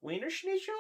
Wiener Schnitzel?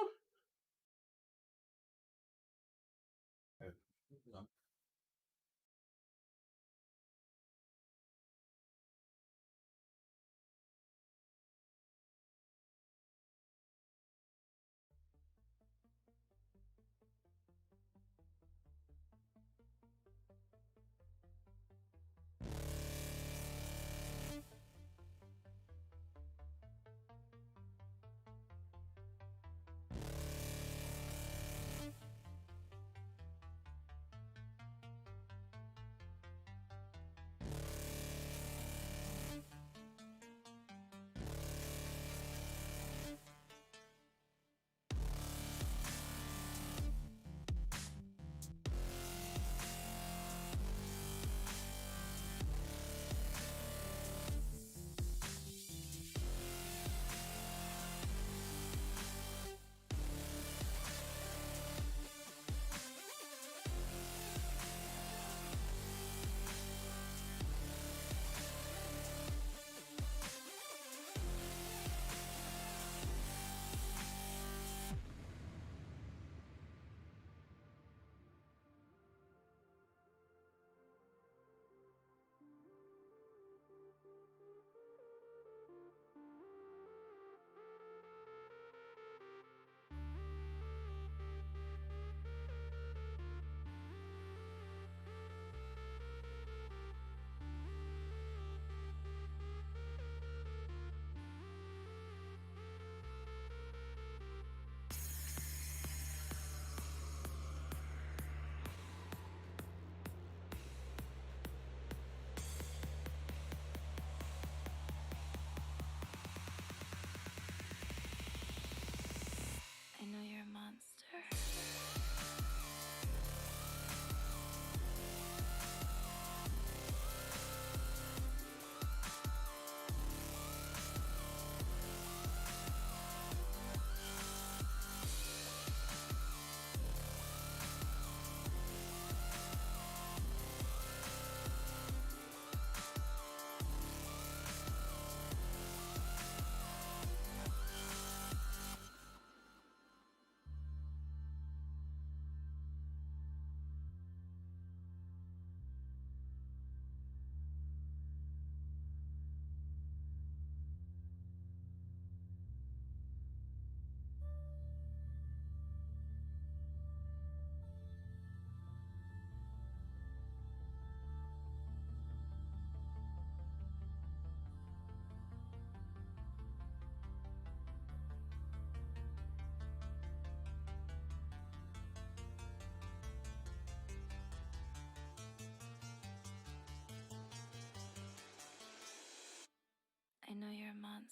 I know you're a monster. I know you're a monster.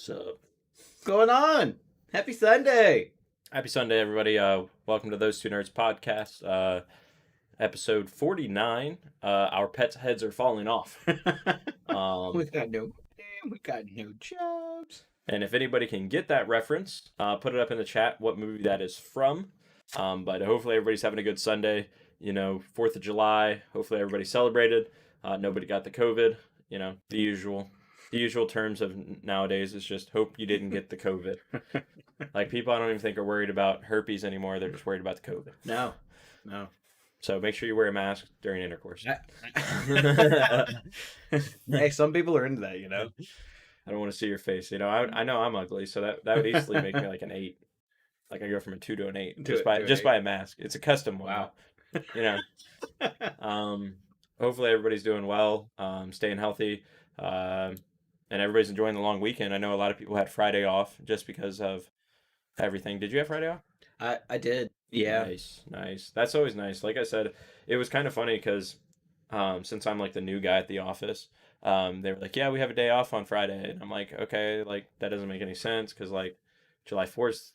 What's going on? Happy Sunday. Happy Sunday, everybody. Welcome to Those Two Nerds podcast, episode 49. Our pets' heads are falling off. We got no jobs. And if anybody can get that reference, put it up in the chat what movie that is from. But hopefully everybody's having a good Sunday. 4th of July. Hopefully everybody celebrated. Nobody got the COVID. The usual. The usual terms of nowadays is just hope you didn't get the COVID. Like, people I don't even think are worried about herpes anymore. They're just worried about the COVID. No. So make sure you wear a mask during intercourse. Hey, some people are into that, I don't want to see your face. I know I'm ugly, so that would easily make me like an 8. Like, I go from a 2 to an 8 just by a mask. It's a custom one. Wow. Hopefully everybody's doing well, staying healthy, and everybody's enjoying the long weekend. I know a lot of people had Friday off just because of everything. Did you have Friday off? I did. Yeah. Nice. That's always nice. Like I said, it was kind of funny because since I'm like the new guy at the office, they were like, yeah, we have a day off on Friday. And I'm like, okay, like that doesn't make any sense because like July 4th is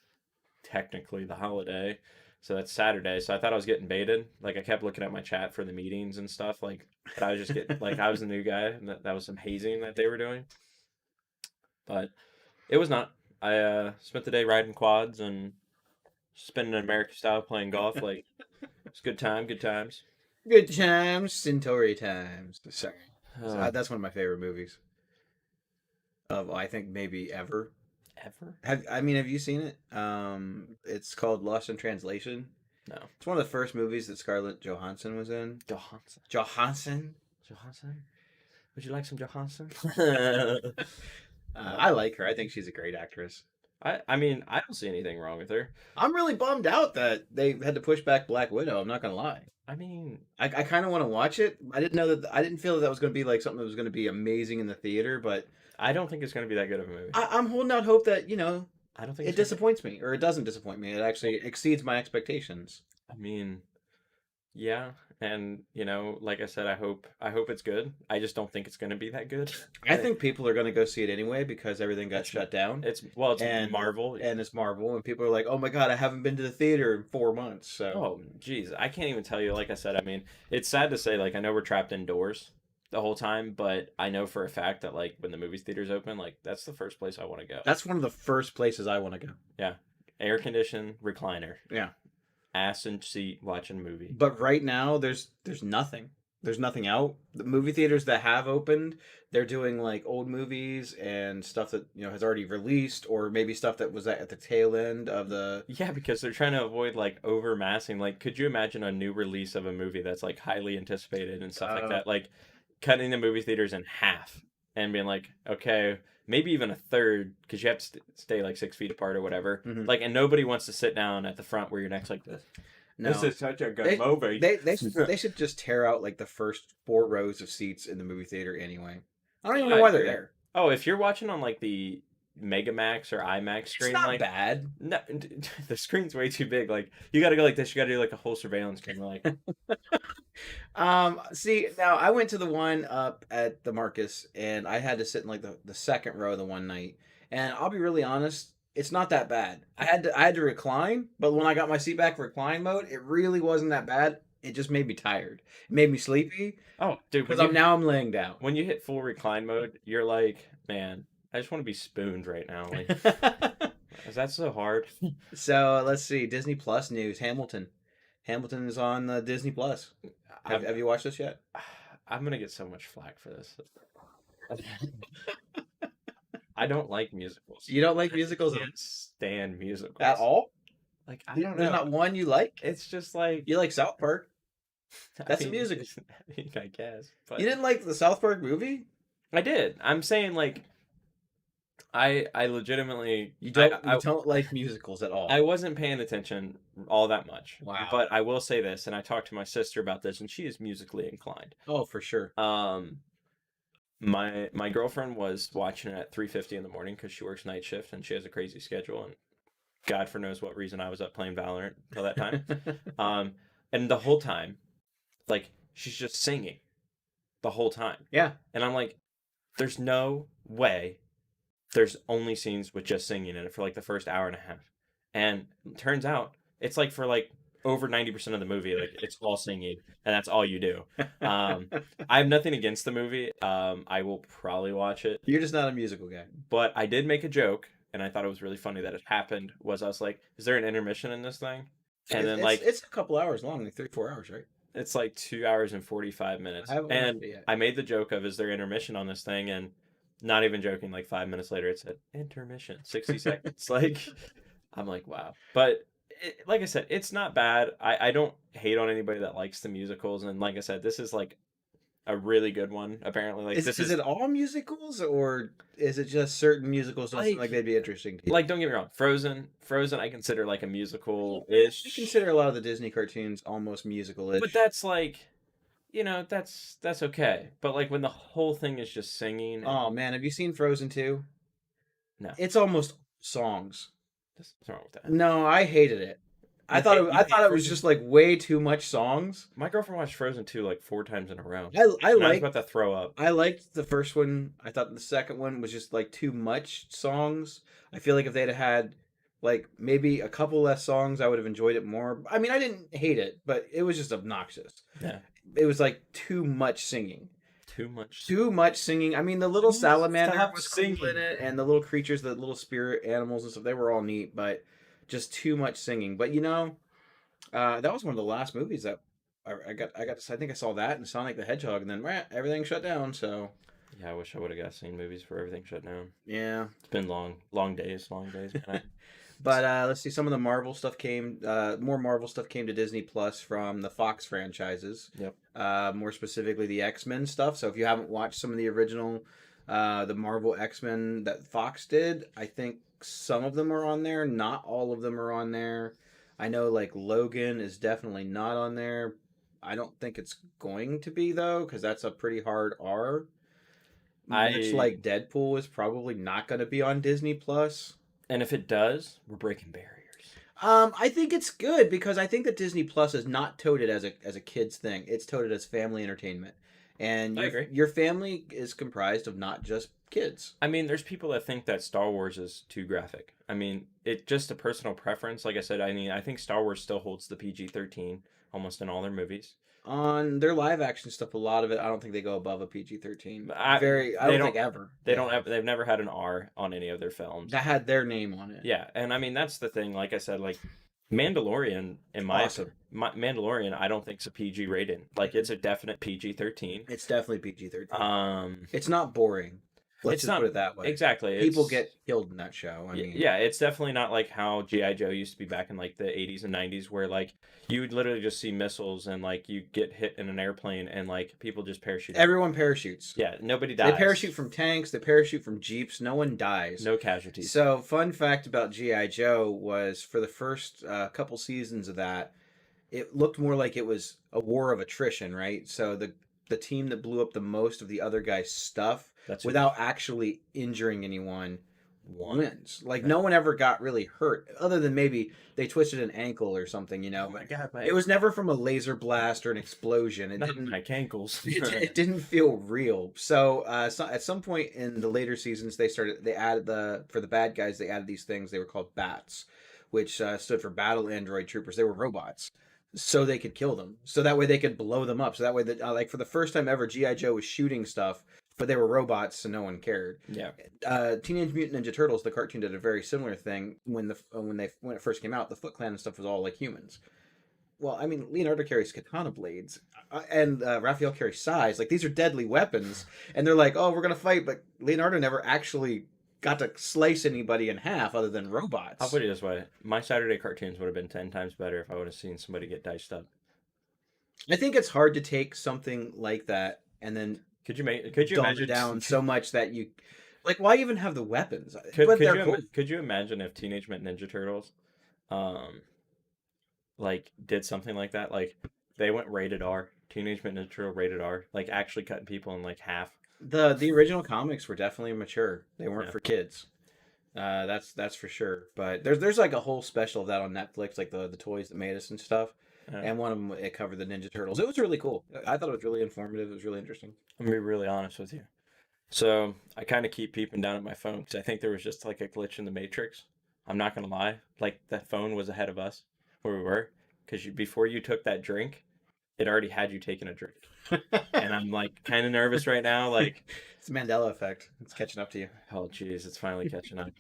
technically the holiday. So that's Saturday. So I thought I was getting baited. Like, I kept looking at my chat for the meetings and stuff. Like, I was just getting, like, I was the new guy. And that was some hazing that they were doing. But it was not. I spent the day riding quads and spending an American style playing golf. Like, it's good times. Good times, Centauri times. Sorry. That's one of my favorite movies. I think maybe ever. Ever? Have you seen it? It's called Lost in Translation. No. It's one of the first movies that Scarlett Johansson was in. Johansson? Would you like some Johansson? I like her. I think she's a great actress. I mean, I don't see anything wrong with her. I'm really bummed out that they had to push back Black Widow. I'm not gonna lie. I mean, I kind of want to watch it. I didn't feel that was going to be like something that was going to be amazing in the theater, but I don't think it's going to be that good of a movie. I'm holding out hope that I don't think it disappoints me, or it doesn't disappoint me. It actually exceeds my expectations. I mean, yeah, and like I said, I hope it's good. I just don't think it's going to be that good. I think people are going to go see it anyway because everything got shut down. It's Marvel, and it's Marvel, and people are like, "Oh my god, I haven't been to the theater in 4 months." So, oh geez, I can't even tell you. Like I said, I mean, it's sad to say. Like, I know we're trapped indoors the whole time, but I know for a fact that like when the movie theaters open, like that's the first place I want to go. That's one of the first places I want to go. Yeah, air conditioned recliner. Yeah. Ass and seat watching a movie. But right now there's nothing. There's nothing out. The movie theaters that have opened, they're doing like old movies and stuff that has already released, or maybe stuff that was at the tail end of the. Yeah, because they're trying to avoid like overmassing. Like, could you imagine a new release of a movie that's like highly anticipated and stuff like that? Like cutting the movie theaters in half and being like, okay, maybe even a third, because you have to stay like 6 feet apart or whatever. Mm-hmm. Like, and nobody wants to sit down at the front where you're next like this. No. This is such a good movie. They should just tear out like the first 4 rows of seats in the movie theater anyway. I don't even know why they're there. Oh, if you're watching on like the Megamax or IMAX screen, it's not like bad. No, the screen's way too big. Like, you got to go like this. You got to do like a whole surveillance camera. Like, see, now I went to the one up at the Marcus, and I had to sit in like the second row the one night. And I'll be really honest, it's not that bad. I had to recline, but when I got my seat back recline mode, it really wasn't that bad. It just made me tired. It made me sleepy. Oh, dude, because I'm laying down. When you hit full recline mode, you're like, man, I just want to be spooned right now. Like, is that so hard? So let's see. Disney Plus news. Hamilton is on Disney Plus. Have you watched this yet? I'm gonna get so much flack for this. I don't like musicals. You don't like musicals? I can't stand musicals at all. Like, I don't know. There's not one you like. It's just like you like South Park. That's a musical. I guess. But you didn't like the South Park movie? I did. I'm saying like I legitimately you don't like musicals at all. I wasn't paying attention all that much. Wow. But I will say this, and I talked to my sister about this, and she is musically inclined. Oh, for sure. My girlfriend was watching it at 3:50 in the morning because she works night shift and she has a crazy schedule, and God for knows what reason I was up playing Valorant till that time. And the whole time, like, she's just singing the whole time. Yeah. And I'm like, there's no way there's only scenes with just singing in it for like the first hour and a half. And it turns out it's like for like over 90% of the movie, like it's all singing and that's all you do. Um, I have nothing against the movie. I will probably watch it, You're just not a musical guy. but I did make a joke and I thought it was really funny that it happened. Was I was like, is there an intermission in this thing? And then like It's a couple hours long, like 3-4 hours, right? it's like 2 hours and 45 minutes. I haven't watched And it yet. I made the joke of, is there intermission on this thing? And not even joking, like 5 minutes later, it said intermission, 60 seconds. Like, I'm like, wow. But like I said, it's not bad. I don't hate on anybody that likes the musicals. And like I said, this is like a really good one. Apparently, like this Is it all musicals, or is it just certain musicals don't seem Like- like they'd be interesting to you? like, don't get me wrong, Frozen, I consider like a I musical-ish. consider a lot of the Disney cartoons almost musical-ish. But that's like, that's okay. But like when the whole thing is just singing, and Oh man, have you seen Frozen 2? No. It's almost songs. what's wrong with that? No, I hated it. I You thought hate- it, you I hate thought it was Frozen? just like way too much songs. My girlfriend watched Frozen 2 like 4 times in a row. I And I was like about to throw up. I liked the first one. I thought the second one was just like too much songs. I feel like if they'd had like maybe a couple less songs, I would have enjoyed it more. I mean, I didn't hate it, but it was just obnoxious. Yeah. It was like too much singing. Too much. Too much singing. I mean, the little salamander Stop was cool in singing. it, and the little creatures, the little spirit animals and stuff, they were all neat, but just too much singing. But that was one of the last movies that I got. I think I saw that and Sonic the Hedgehog, and then everything shut down. So Yeah, I wish I would have got seen movies before everything shut down. yeah. It's been long days, man. But let's see. Some of the Marvel stuff came. More Marvel stuff came to Disney Plus from the Fox franchises. Yep. More specifically, the X-Men stuff. So if you haven't watched some of the original, the Marvel X-Men that Fox did, I think some of them are on there. Not all of them are on there. I know like Logan is definitely not on there. I don't think it's going to be though, because that's a pretty hard R. Much like Deadpool is probably not going to be on Disney Plus. And if it does, we're breaking barriers. I think it's good because I think that Disney Plus is not touted as a kids thing. It's touted as family entertainment, and I agree. your family is comprised of not just kids. I mean, there's people that think that Star Wars is too graphic. I mean, it's just a personal preference. Like I said, I mean, I think Star Wars still holds the PG-13 almost in all their movies. On their live action stuff, a lot of it, I don't think they go above a PG-13. I They don't don't- think ever. They've never had an R on any of their films. that had their name on it. Yeah, and I mean that's the thing. Like I said, like Mandalorian, in my Awesome. Mandalorian, I don't think it's a PG rating. Like it's a definite PG-13. It's definitely PG-13. It's not boring. Let's It's just not- put it that way. Exactly. People it's- get killed in that show. I mean, yeah, it's definitely not like how G.I. Joe used to be back in like the 80s and 90s where like you would literally just see missiles and like you get hit in an airplane and like people just parachute. everyone parachutes. Yeah, nobody dies. They parachute from tanks. They parachute from jeeps. No one dies. No casualties. So, fun fact about G.I. Joe was for the first couple seasons of that, it looked more like it was a war of attrition, right? So the team that blew up the most of the other guy's stuff That's without actually injuring anyone wins. Like no one ever got really hurt, other than maybe they twisted an ankle or something, you know. Oh my god, It was never from a laser blast or an explosion. It not didn't. my ankles. It didn't feel real. So, at some point in the later seasons, they added for the bad guys, they added these things. They were called bats, which stood for Battle Android Troopers. They were robots, so they could kill them. So that way they could blow them up. So that way that like for the first time ever, GI Joe was shooting stuff, but they were robots, so no one cared. Yeah. Teenage Mutant Ninja Turtles, the cartoon, did a very similar thing when it first came out. The Foot Clan and stuff was all like humans. Well, I mean, Leonardo carries katana blades, and Raphael carries sais. Like these are deadly weapons, and they're like, "Oh, we're gonna fight," but Leonardo never actually got to slice anybody in half, other than robots. I'll put it this way: my Saturday cartoons would have been 10 times better if I would have seen somebody get diced up. I think it's hard to take something like that and then Could you dumb dumb imagine it down so much that you, like, why even have the weapons? Could, but could they're you cool. could you imagine if Teenage Mutant Ninja Turtles, like did something like that? Like they went rated R, Teenage Mutant Ninja Turtle rated R, like actually cutting people in like half. The original comics were definitely mature. They weren't Yeah. for kids. That's for sure. But there's like a whole special of that on Netflix, like the toys that made us and stuff. Yeah. And one of them, it covered the Ninja Turtles. It was really cool. I thought it was really informative. It was really interesting. I'm gonna be really honest with you. So I kind of keep peeping down at my phone because I think there was just like a glitch in the matrix. I'm not gonna lie, like that phone was ahead of us where we were because before you took that drink, it already had you taking a drink, and I'm like kind of nervous right now. Like, It's the Mandela effect. It's catching up to you. oh geez, it's finally catching up.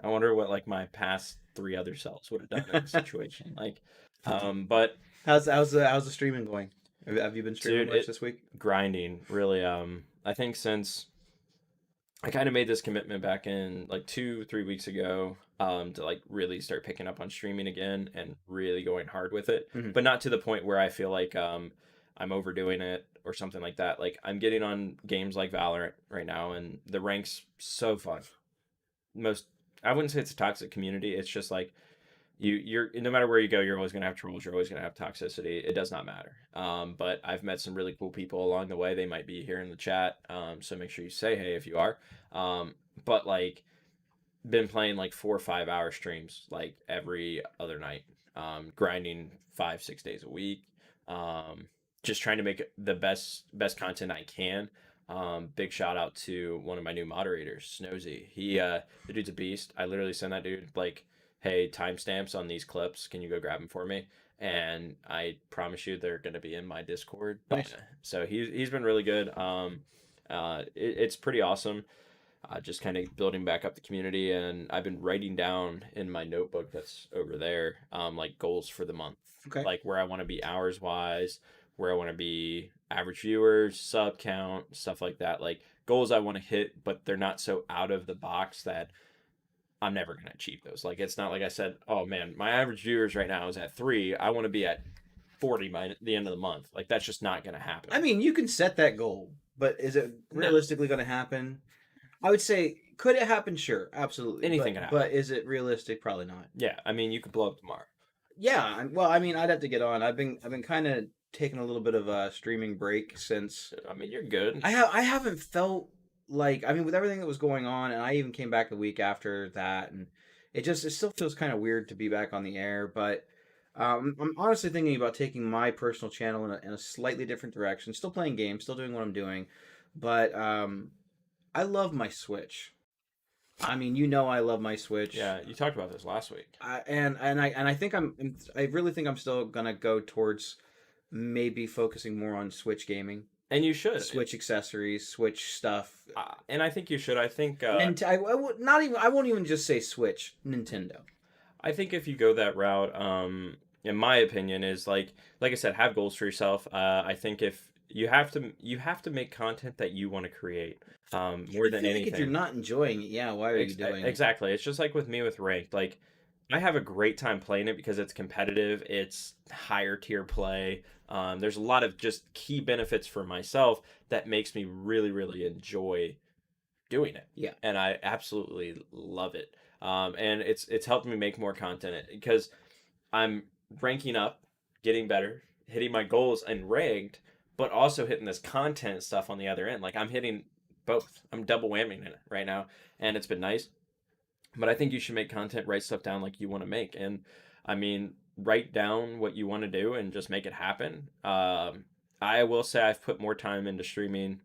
I wonder what like my past three other selves would have done in the situation. Like, but How's the streaming going? Have you been streaming dude, much this week? grinding really. I think since I kind of made this commitment back in like 2, 3 weeks ago, to like really start picking up on streaming again and really going hard with it, Mhm. but not to the point where I feel like I'm overdoing it or something like that. Like I'm getting on games like Valorant right now, and the ranks so fun. Most I wouldn't say it's a toxic community. It's just like you're no matter where you go, you're always gonna have trolls. You're always gonna have toxicity. It does not matter. But I've met some really cool people along the way. They might be here in the chat. So make sure you say hey if you are. But like been playing like 4 or 5 hour streams like every other night. Grinding 5, 6 days a week. Just trying to make the best content I can. Big shout out to one of my new moderators, Snozy. The dude's a beast. I literally send that dude like, hey, timestamps on these clips. Can you go grab them for me? And I promise you, they're gonna be in my Discord. Nice. So he's been really good. It's pretty awesome. Just kind of building back up the community, and I've been writing down in my notebook that's over there, like goals for the month, Okay. like where I want to be hours wise, where I want to be average viewers, sub count, stuff like that. Like goals I want to hit, but they're not so out of the box that I'm never going to achieve those. Like it's not like I said, oh man, my average viewers right now is at 3. I want to be at 40 by the end of the month. Like that's just not going to happen. I mean, you can set that goal, but is it No. realistically going to happen? I would say, could it happen? Sure, absolutely. Anything but, can happen. But is it realistic? Probably not. Yeah, I mean, you could blow up tomorrow. Yeah, well, I mean, I'd have to get on. I've been kind of taking a little bit of a streaming break since I mean, you're good. I haven't felt like, I mean, with everything that was going on, and I even came back the week after that, and it still feels kind of weird to be back on the air. But I'm honestly thinking about taking my personal channel in a slightly different direction. Still playing games, still doing what I'm doing, but I love my Switch. I mean, I love my Switch. Yeah, you talked about this last week. I think I really think I'm still gonna go towards maybe focusing more on Switch gaming, And you should. Switch accessories, Switch stuff. And I think you should. I think I would not even. I won't even just say Switch. Nintendo. I think if you go that route, in my opinion, is like I said, have goals for yourself. I think if you have to make content that you want to create. More than anything. If you're not enjoying it, yeah, why are you doing it? Exactly. It's just like with me with ranked. Like I have a great time playing it because it's competitive. It's higher tier play. There's a lot of just key benefits for myself that makes me really, really enjoy doing it. Yeah. And I absolutely love it. And it's helped me make more content because I'm ranking up, getting better, hitting my goals and ranked, but also hitting this content stuff on the other end. Like I'm hitting both. I'm double whamming it right now, and it's been nice. But I think you should make content, write stuff down like you want to make, and I mean, write down what you want to do and just make it happen. I will say I've put more time into streaming.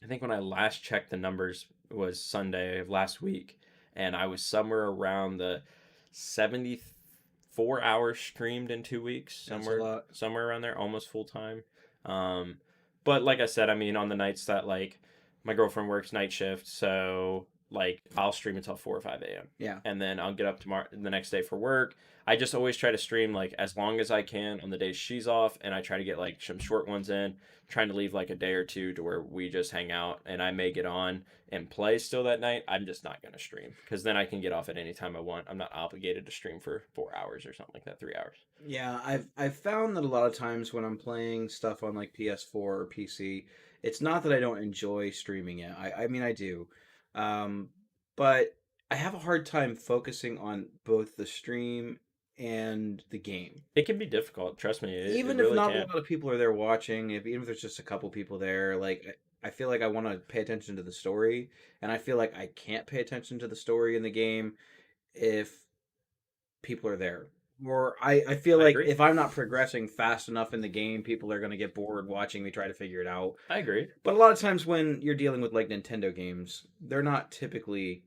I think when I last checked the numbers was Sunday of last week, and I was somewhere around the 74 hours streamed in 2 weeks, That's a lot. somewhere around there, almost full time. But like I said, I mean, on the nights that like my girlfriend works night shift, so like I'll stream until 4 or 5 a.m. Yeah. And then I'll get up tomorrow the next day for work. I just always try to stream like as long as I can on the days she's off, and I try to get like some short ones in, trying to leave like a day or two to where we just hang out, and I may get on and play still that night. I'm just not going to stream because then I can get off at any time I want. I'm not obligated to stream for 4 hours or something like that, 3 hours. Yeah, I've found that a lot of times when I'm playing stuff on like PS4 or PC, it's not that I don't enjoy streaming it. I mean I do. But I have a hard time focusing on both the stream and the game. It can be difficult, trust me. Even it if really not can. a lot of people are there watching, even if there's just a couple people there, like I feel like I want to pay attention to the story, and I feel like I can't pay attention to the story in the game if people are there. or I feel I like agree. if I'm not progressing fast enough in the game, people are going to get bored watching me try to figure it out. I agree. But a lot of times when you're dealing with like Nintendo games, they're not typically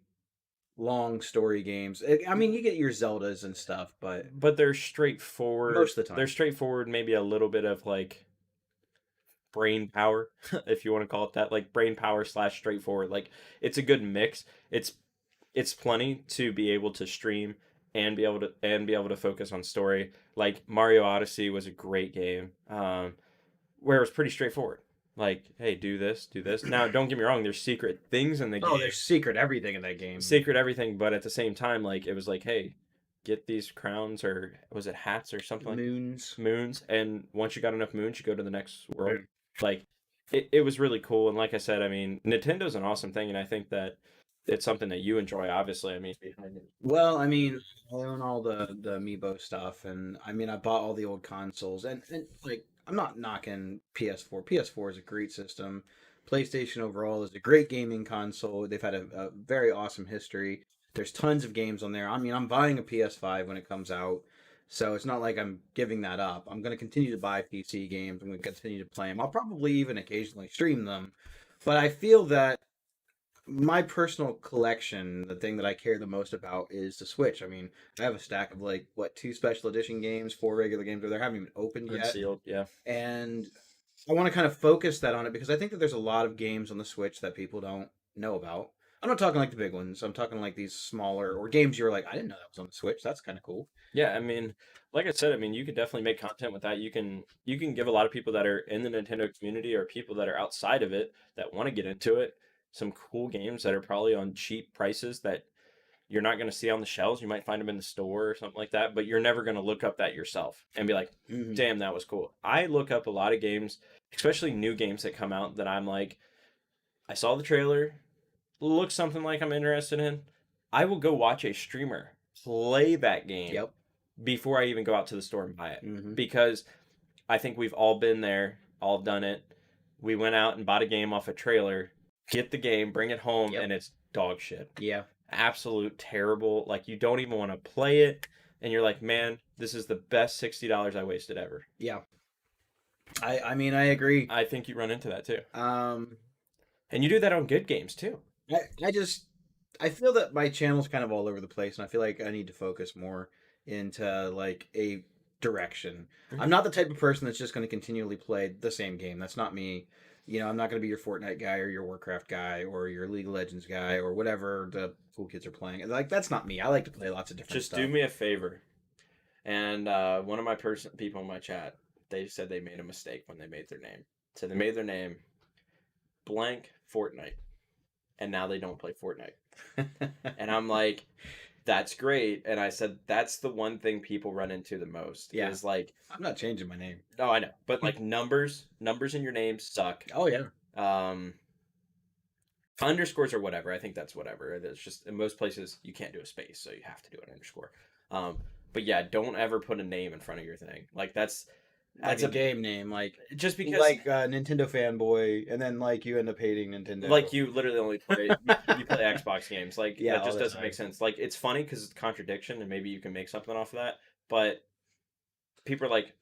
long story games. I mean, you get your Zeldas and stuff, but But they're straightforward. most of the They're time. straightforward, maybe a little bit of like brain power, if you want to call it that, like brain power slash straightforward. Like it's a good mix. It's plenty to be able to stream and be able to focus on story. Like Mario Odyssey was a great game, where it was pretty straightforward. Like, hey, do this, do this. Now, don't get me wrong. There's secret things in the Oh, game, there's secret everything in that game. secret everything, but at the same time, like it was like, hey, get these crowns or was it hats or something like Moons. moons, and once you got enough moons, you go to the next world. Yeah. Like it was really cool, and like I said, I mean, Nintendo's an awesome thing, and I think that it's something that you enjoy. Obviously, I mean, behind it. Well, I mean, I own all the amiibo stuff, and I mean, I bought all the old consoles, and like, I'm not knocking PS4. PS4 is a great system. PlayStation overall is a great gaming console. They've had a very awesome history. There's tons of games on there. I mean, I'm buying a PS5 when it comes out, so it's not like I'm giving that up. I'm going to continue to buy PC games. I'm going to continue to play them. I'll probably even occasionally stream them, but I feel that my personal collection, the thing that I care the most about is the Switch. I mean, I have a stack of like what, two special edition games, four regular games, where they haven't even opened yet, Unsealed, yeah. and I want to kind of focus that on it because I think that there's a lot of games on the Switch that people don't know about. I'm not talking like the big ones. I'm talking like these smaller or games you're like, I didn't know that was on the Switch. That's kind of cool. Yeah, I mean, like I said, I mean, you could definitely make content with that. You can give a lot of people that are in the Nintendo community or people that are outside of it that want to get into it some cool games that are probably on cheap prices that you're not going to see on the shelves. You might find them in the store or something like that, but you're never going to look up that yourself and be like, Hmm. "Damn, that was cool." I look up a lot of games, especially new games that come out that I'm like, I saw the trailer, looks something like I'm interested in. I will go watch a streamer play that game Yep. before I even go out to the store and buy it. Hmm. Because I think we've all been there, all done it. We went out and bought a game off a trailer, get the game, bring it home, Yep. and it's dog shit. Yeah. Absolute terrible. Like you don't even want to play it, and you're like, man, this is the best $60 I wasted ever. Yeah. I mean, I agree. I think you run into that too, Um, and you do that on good games too. I just I feel that my channel's kind of all over the place, and I feel like I need to focus more into like a direction. I'm Mhm. not the type of person that's just going to continually play the same game. That's not me. You know, I'm not going to be your Fortnite guy or your Warcraft guy or your League of Legends guy or whatever the cool kids are playing. Like that's not me. I like to play lots of different Just stuff. do me a favor, and one of my people in my chat, they said they made a mistake when they made their name. So they made their name blank Fortnite, and now they don't play Fortnite. And I'm like, that's great. And I said, that's the one thing people run into the most. Yeah. Is like, I'm not changing my name. no, I know, but like numbers in your name suck. Oh yeah. Um, underscores or whatever. I think that's whatever. It's just in most places you can't do a space, so you have to do an underscore. Um, but yeah, don't ever put a name in front of your thing. Like that's Like that's a a game name, like just because like Nintendo fanboy, and then like you end up hating Nintendo. like you literally only play you play Xbox games. Like Yeah, that all just the doesn't make time. sense. Like it's funny because it's a contradiction, and maybe you can make something off of that. But people are like,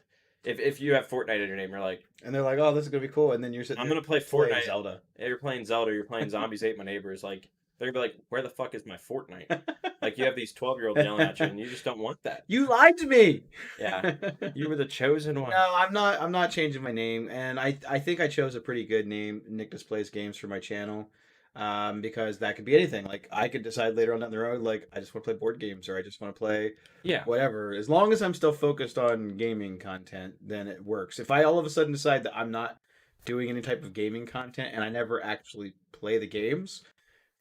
if you have Fortnite in your name, you're like, And they're like, "Oh, this is gonna be cool," and then you're sitting I'm there gonna play playing Fortnite. Zelda. You're playing Zelda. You're playing Zombies Ate My Neighbors. Like they're gonna be like, where the fuck is my Fortnite? Like you have these 12-year-olds yelling at you, and you just don't want that. You lied to me. Yeah, you were the chosen one. No, I'm not. I'm not changing my name, and I think I chose a pretty good name, Nick Displays Games, for my channel, because that could be anything. Like I could decide later on down the road, like I just want to play board games, or I just want to play Yeah, whatever. As long as I'm still focused on gaming content, then it works. If I all of a sudden decide that I'm not doing any type of gaming content and I never actually play the games,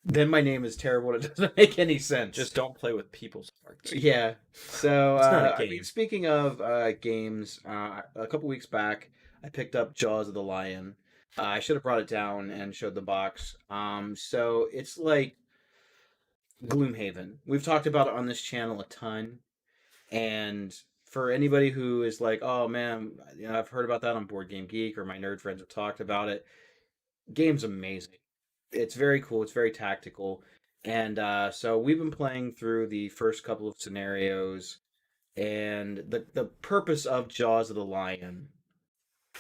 then my name is terrible and it doesn't make any sense. just don't play with people's hearts. Yeah. So, It's not a I mean, game. speaking of games, a couple weeks back, I picked up Jaws of the Lion. I should have brought it down and showed the box. So it's like Gloomhaven. We've talked about it on this channel a ton, and for anybody who is like, "Oh man, you know, I've heard about that on Board Game Geek," or my nerd friends have talked about it, game's amazing. It's very cool. It's very tactical, and so we've been playing through the first couple of scenarios, And the purpose of Jaws of the Lion,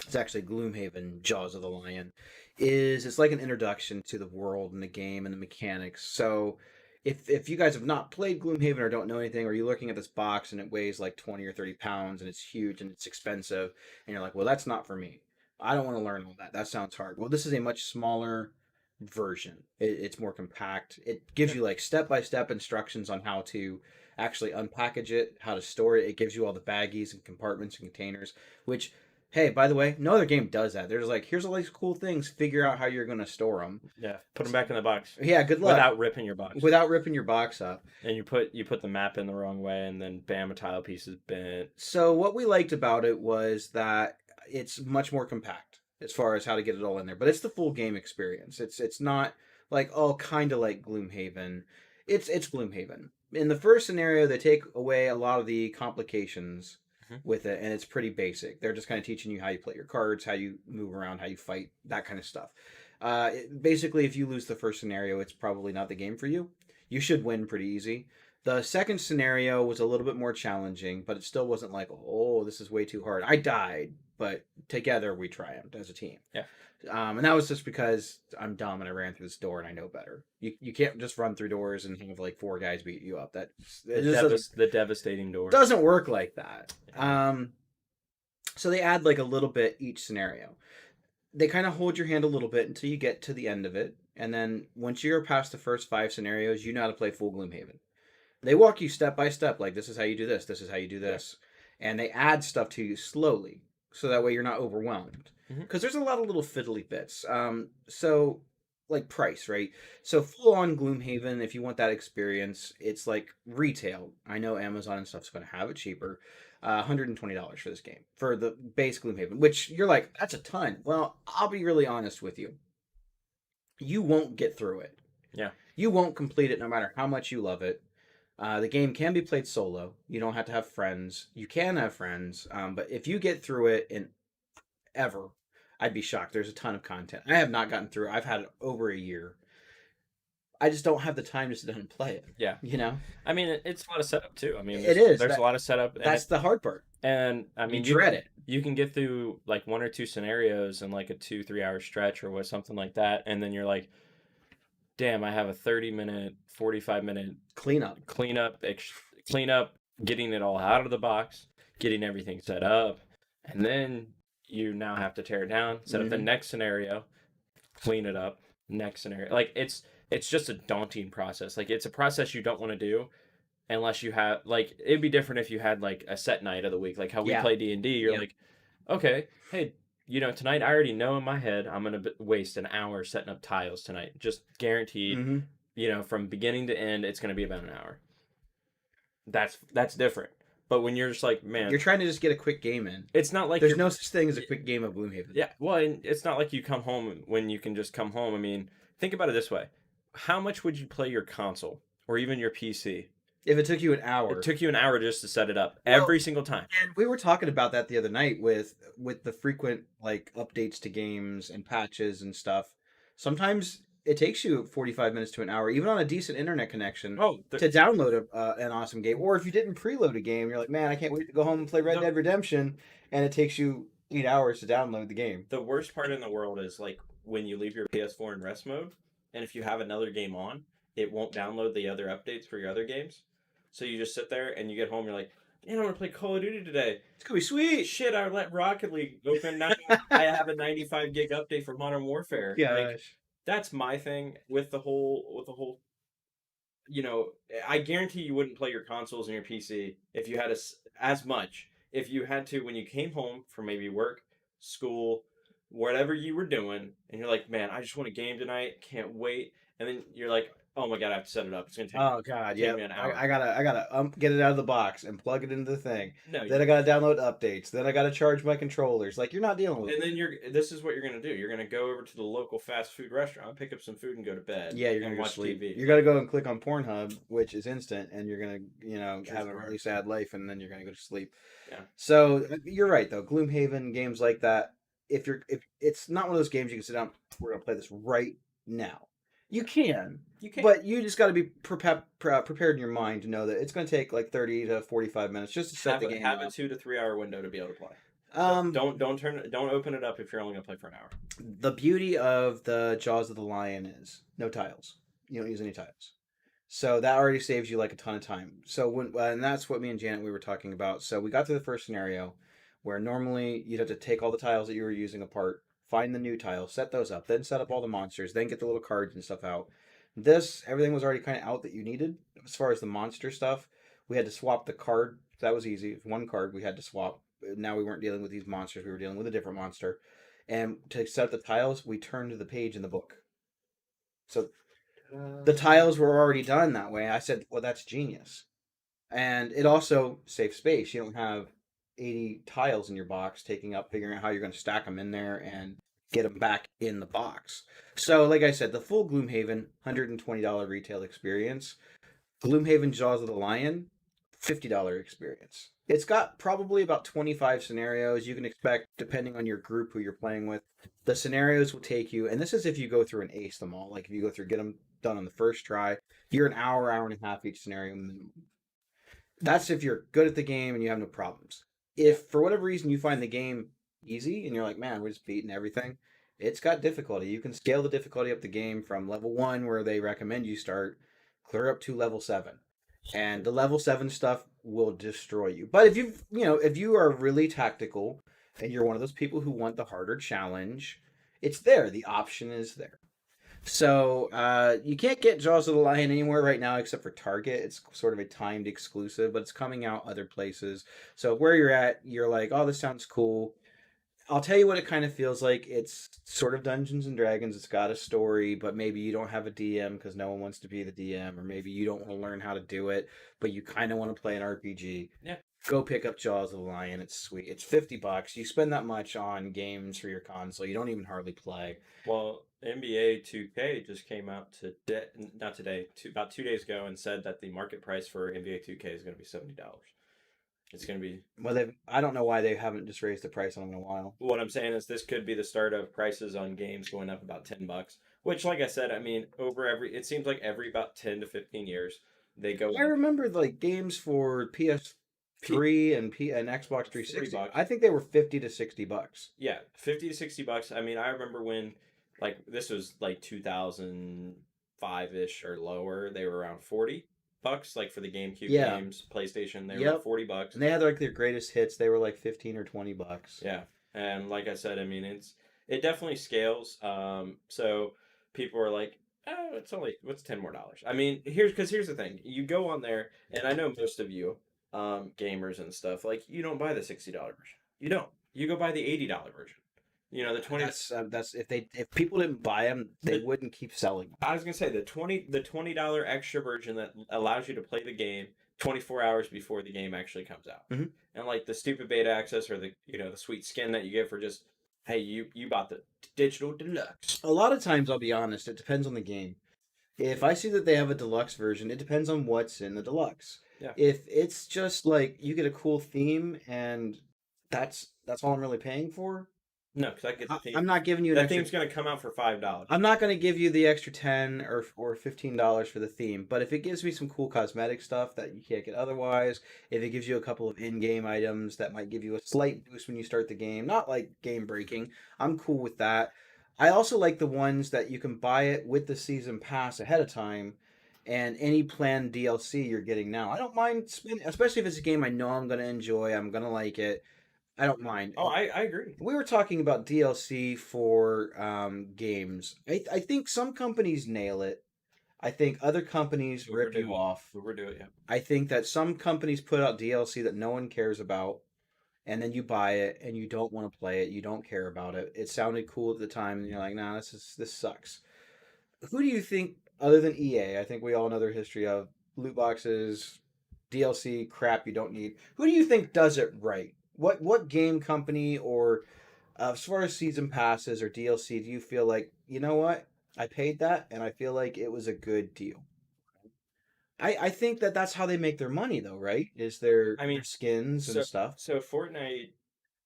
it's actually Gloomhaven Jaws of the Lion, is it's like an introduction to the world and the game and the mechanics. So if you guys have not played Gloomhaven or don't know anything, or you're looking at this box and it weighs like 20 or 30 pounds and it's huge and it's expensive, and you're like, well, that's not for me. I don't want to learn all that. That sounds hard. Well, this is a much smaller version. It's more compact. It gives you like step by step instructions on how to actually unpackage it, how to store it. It gives you all the baggies and compartments and containers, which, hey, by the way, no other game does that. There's like, here's all these cool things. Figure out how you're going to store them. Yeah, put them back in the box Yeah, good luck. without ripping your box. Without ripping your box up. And you put the map in the wrong way, and then bam, a tile piece is bent. So what we liked about it was that it's much more compact as far as how to get it all in there, but it's the full game experience. It's not like, oh, kind of like Gloomhaven. It's Gloomhaven. In the first scenario, they take away a lot of the complications with it, and it's pretty basic. They're just kind of teaching you how you play your cards, how you move around, how you fight, that kind of stuff. Basically, if you lose the first scenario, it's probably not the game for you. You should win pretty easy. The second scenario was a little bit more challenging, but it still wasn't like, oh, this is way too hard. I died, but together we triumphed as a team. Yeah. And that was just because I'm dumb and I ran through this door and I know better. You can't just run through doors and have like 4 guys beat you up. The devastating door. Doesn't work like that. So they add like a little bit each scenario. They kind of hold your hand a little bit until you get to the end of it. And then once you're past the first 5 scenarios, you know how to play full Gloomhaven. They walk you step by step, like this is how you do this, this is how you do this. Yeah. And they add stuff to you slowly, so that way you're not overwhelmed. Because there's a lot of little fiddly bits. So, like price, right? So full on Gloomhaven, if you want that experience, it's like retail. I know Amazon and stuff's going to have it cheaper. $120 for this game, for the base Gloomhaven, which you're like, that's a ton. Well, I'll be really honest with you. You won't get through it. Yeah. You won't complete it no matter how much you love it. The game can be played solo. You don't have to have friends. You can have friends, but if you get through it in ever, I'd be shocked. There's a ton of content. I have not gotten through it. I've had it over a year. I just don't have the time to sit down and play it. Yeah. You know? I mean, it's a lot of setup, too. I mean, it is. There's a lot of setup. That's the hard part. And, I mean, you dread it. You can get through, like, 1 or 2 scenarios in, like, a 2-3 hour stretch or something like that. And then you're like, damn, I have a 30-minute, 45-minute cleanup, getting it all out of the box, getting everything set up, and then you now have to tear it down, set up the next scenario, clean it up, next scenario. Like it's just a daunting process. Like it's a process you don't want to do unless you have like it'd be different if you had like a set night of the week, like how we play D&D. You're like, okay, hey, you know, tonight I already know in my head I'm going to waste an hour setting up tiles tonight. Just guaranteed, you know, from beginning to end, it's going to be about an hour. That's different. But when you're just like, man... You're trying to just get a quick game in. It's not like... There's no such thing as a quick game of Gloomhaven. Yeah, well, it's not like you come home when you can just come home. I mean, think about it this way. How much would you play your console or even your PC? If it took you an hour. It took you an hour just to set it up every single time. And we were talking about that the other night with the frequent like updates to games and patches and stuff. Sometimes it takes you 45 minutes to an hour, even on a decent internet connection, to download an awesome game. Or if you didn't preload a game, you're like, man, I can't wait to go home and play Red Dead Redemption, and it takes you 8 hours to download the game. The worst part in the world is like when you leave your PS4 in rest mode, and if you have another game on, it won't download the other updates for your other games. So you just sit there and you get home, you're like, man, I'm going to play Call of Duty today. It's going to be sweet. Shit, I let Rocket League open. Now I have a 95 gig update for Modern Warfare. Yeah. Like, that's my thing with the whole, you know, I guarantee you wouldn't play your consoles and your PC if you had as much. If you had to, when you came home from maybe work, school, whatever you were doing, and you're like, man, I just want a game tonight. Can't wait. And then you're like, oh my God, I have to set it up. It's going to take me an hour. I gotta get it out of the box and plug it into the thing. No, then I gotta download updates. Then I gotta charge my controllers. Like, you're not dealing with it. And then this is what you're going to do. You're going to go over to the local fast food restaurant, pick up some food, and go to bed. Yeah, you're going to watch sleep. TV. You're going to go and click on Pornhub, which is instant, and you're going to, you know, have a really sad life, and then you're going to go to sleep. Yeah. So you're right, though. Gloomhaven, games like that, if it's not one of those games you can sit down, we're going to play this right now. You can, You can't. But you just got to be prepared in your mind to know that it's going to take like 30 to 45 minutes just to set have the a, game have a up. 2 to 3 hour window to be able to play. Um, Don't open it up if you're only gonna play for an hour. the beauty of the Jaws of the Lion is no tiles. You don't use any tiles. So that already saves you like a ton of time. So and that's what me and Janet we were talking about. So we got to the first scenario where normally you'd have to take all the tiles that you were using apart, find the new tiles, set those up, then set up all the monsters, then get the little cards and stuff out. This everything was already kind of out that you needed as far as the monster stuff. We had to swap the card. That was easy. One card we had to swap. Now we weren't dealing with these monsters. We were dealing with a different monster. And to set up the tiles, we turned to the page in the book. So the tiles were already done that way. I said, well, that's genius. And it also saves space. You don't have 80 tiles in your box taking up figuring out how you're going to stack them in there and get them back in the box. So, like I said, the full Gloomhaven $120 retail experience, Gloomhaven Jaws of the Lion $50 experience. It's got probably about 25 scenarios you can expect depending on your group who you're playing with. The scenarios will take you, and this is if you go through and ace them all. Like if you go through get them done on the first try, you're an hour, hour and a half each scenario minimum. That's if you're good at the game and you have no problems. If for whatever reason you find the game easy and you're like, man, we're just beating everything, it's got difficulty. You can scale the difficulty up the game from level 1 where they recommend you start, clear up to level 7. And the level 7 stuff will destroy you. But if you are really tactical and you're one of those people who want the harder challenge, it's there. The option is there. So you can't get Jaws of the Lion anywhere right now except for Target. It's sort of a timed exclusive, but it's coming out other places. So where you're at, you're like, oh, this sounds cool. I'll tell you what it kind of feels like. It's sort of Dungeons and Dragons. It's got a story, but maybe you don't have a DM because no one wants to be the DM, or maybe you don't want to learn how to do it, but you kind of want to play an RPG. Yeah. Go pick up Jaws of the Lion. It's sweet. It's $50. You spend that much on games for your console. You don't even hardly play. Well, NBA 2K just came out today, not today, about 2 days ago, and said that the market price for NBA 2K is going to be $70. It's going to be. Well, I don't know why they haven't just raised the price on them in a while. What I'm saying is this could be the start of prices on games going up about $10. Which, like I said, I mean, it seems like every about 10 to 15 years they go. I remember like games for PS3 and Xbox 360. $3. I think they were $50 to $60. Yeah, $50 to $60. I mean, I remember when, like, this was like 2005 ish or lower. They were around $40. Like for the GameCube games, PlayStation, they were like $40. And they had like their greatest hits. They were like 15 or $20. Yeah, and like I said, I mean, it definitely scales. So people are like, oh, what's $10 more? I mean, here's the thing. You go on there, and I know most of you, gamers and stuff, like you don't buy the $60 version. You don't. You go buy the $80 version. You know, the 20. That's if people didn't buy them, they wouldn't keep selling them. I was gonna say the $20 extra version that allows you to play the game 24 hours before the game actually comes out, Mhm. and like the stupid beta access or the the sweet skin that you get for just hey you bought the digital deluxe. A lot of times, I'll be honest, it depends on the game. If I see that they have a deluxe version, it depends on what's in the deluxe. Yeah. If it's just like you get a cool theme and that's all I'm really paying for, No, because I get the theme. I'm not giving you an that extra. theme's gonna come out for $5. I'm not going to give you the extra 10 or $15 for the theme, but if it gives me some cool cosmetic stuff that you can't get otherwise, if it gives you a couple of in-game items that might give you a slight boost when you start the game, not like game breaking, I'm cool with that. I also like the ones that you can buy it with the season pass ahead of time and any planned DLC you're getting now. I don't mind spending, especially if it's a game I know I'm going to enjoy, I'm going to like it. I don't mind. Oh, I agree. We were talking about DLC for games. I think some companies nail it. I think other companies rip it off. Overdo it, yeah. I think that some companies put out DLC that no one cares about, and then you buy it and you don't want to play it. You don't care about it. It sounded cool at the time, and you're like, nah, this sucks. Who do you think, other than EA? I think we all know their history of loot boxes, DLC crap you don't need. Who do you think does it right? What game company or as far as season passes or DLC do you feel like, you know what? I paid that and I feel like it was a good deal. I think that's how they make their money though, right? Is their skins and stuff. So Fortnite,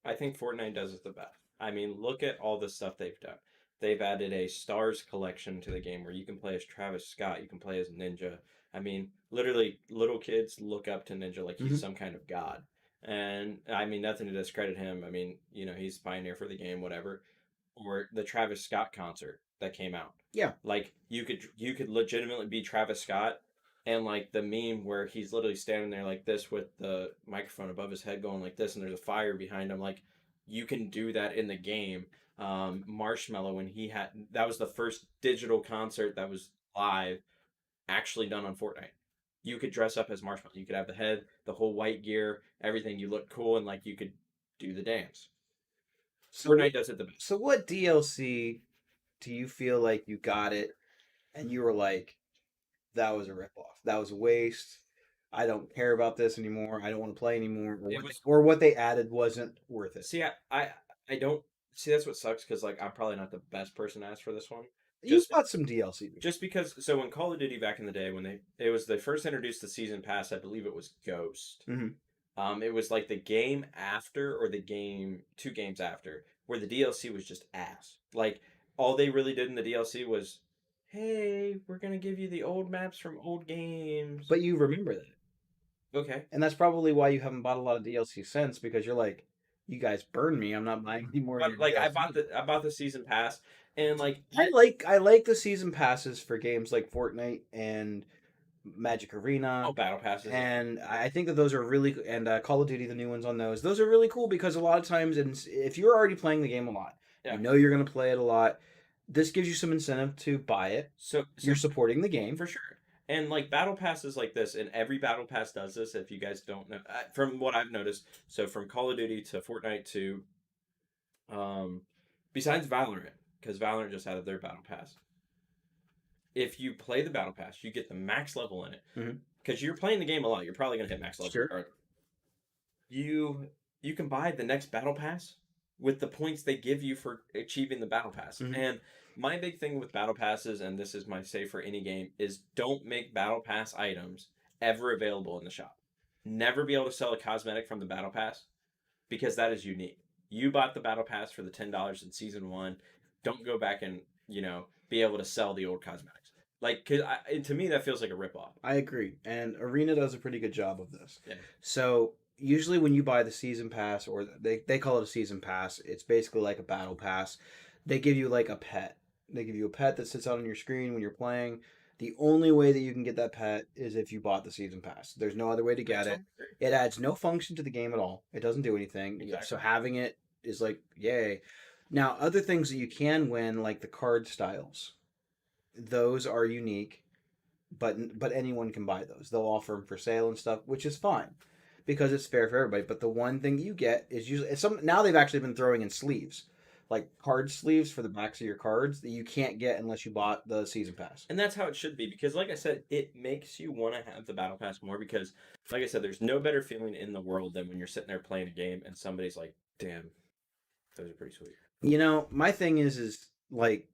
I think Fortnite does it the best. I mean, look at all the stuff they've done. they've added a Stars collection to the game where you can play as Travis Scott, you can play as Ninja. I mean, literally, little kids look up to Ninja like he's some kind of god. And I mean, nothing to discredit him. I mean, he's pioneer for the game, whatever. Or the Travis Scott concert that came out. Yeah. Like you could legitimately be Travis Scott, and like the meme where he's literally standing there like this with the microphone above his head going like this, and there's a fire behind him. Like you can do that in the game. Marshmello, when that was the first digital concert that was live, actually done on Fortnite. You could dress up as Marshmello. You could have the head, the whole white gear, everything. You look cool, and like you could do the dance. Fortnite does it the best. So what DLC do you feel like you got it and you were like, that was a ripoff. That was a waste. I don't care about this anymore. I don't want to play anymore. Or what they added wasn't worth it. See, I don't see. That's what sucks because like I'm probably not the best person to ask for this one. You bought some DLC. Just because, so when Call of Duty back in the day, when they first introduced the season pass, I believe it was Ghost. Mm-hmm. It was like the game after, or the game 2 games after, where the DLC was just ass. Like all they really did in the DLC was, hey, we're gonna give you the old maps from old games. But you remember that. Okay. And that's probably why you haven't bought a lot of DLC since, because you're like, you guys burned me. I'm not buying any more. But like I bought the season pass, and like I like the season passes for games like Fortnite and Magic Arena. Battle passes. And I think that those are really, and Call of Duty, the new ones on those are really cool because a lot of times, and if you're already playing the game a lot, you know you're going to play it a lot. This gives you some incentive to buy it. So you're supporting the game for sure. And like battle passes like this, and every battle pass does this. If you guys don't know, from what I've noticed, so from Call of Duty to Fortnite to, besides Valorant, because Valorant just added their battle pass. If you play the battle pass, you get the max level in it. Because you're playing the game a lot, you're probably gonna hit max level. Sure. You can buy the next battle pass with the points they give you for achieving the battle pass. And my big thing with battle passes, and this is my say for any game, is don't make battle pass items ever available in the shop. Never be able to sell a cosmetic from the battle pass, because that is unique. You bought the battle pass for the $10 in season 1. Don't go back and be able to sell the old cosmetics. Like, to me, that feels like a ripoff. I agree, and Arena does a pretty good job of this. Yeah. So usually when you buy the season pass, or they call it a season pass, it's basically like a battle pass. They give you like a pet. They give you a pet that sits out on your screen when you're playing. The only way that you can get that pet is if you bought the season pass. There's no other way to get it. It adds no function to the game at all. It doesn't do anything. Exactly. So having it is like, yay. Now, other things that you can win, like the card styles, those are unique, but anyone can buy those. They'll offer them for sale and stuff, which is fine because it's fair for everybody. But the one thing you get is usually now they've actually been throwing in sleeves, like card sleeves for the backs of your cards that you can't get unless you bought the season pass. And that's how it should be, because like I said, it makes you want to have the battle pass more, because like I said, there's no better feeling in the world than when you're sitting there playing a game and somebody's like, damn, those are pretty sweet. My thing is like,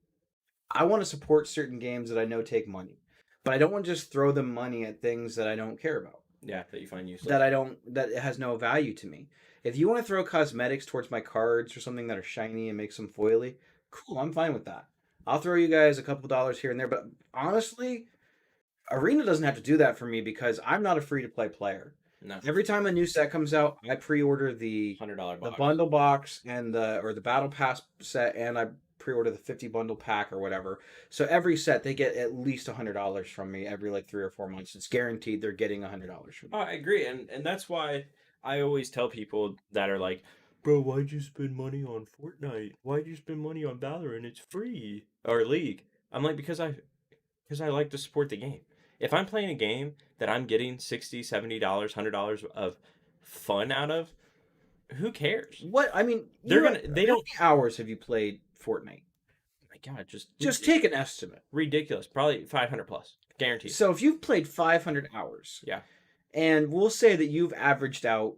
I want to support certain games that I know take money, but I don't want to just throw them money at things that I don't care about. Yeah, that you find useless. That it has no value to me. If you want to throw cosmetics towards my cards or something that are shiny and make some foily, cool, I'm fine with that. I'll throw you guys a couple dollars here and there, but honestly, Arena doesn't have to do that for me because I'm not a free-to-play player. No. Every time a new set comes out, I pre-order the $100 box, the bundle box, and the battle pass set, and I pre-order the 50 bundle pack or whatever. So every set they get at least $100 from me every like 3 or 4 months. It's guaranteed they're getting $100 from me. Oh, I agree, and that's why I always tell people that are like, bro, why'd you spend money on Fortnite? Why'd you spend money on Valorant? It's free. Or League. I'm like, because I like to support the game. If I'm playing a game that I'm getting $60, $70, $100 of fun out of, who cares? What I mean, they don't. How many hours have you played Fortnite? Oh my God, just take an estimate. Ridiculous. Probably 500 plus, guaranteed. So if you've played 500 hours, yeah, and we'll say that you've averaged out.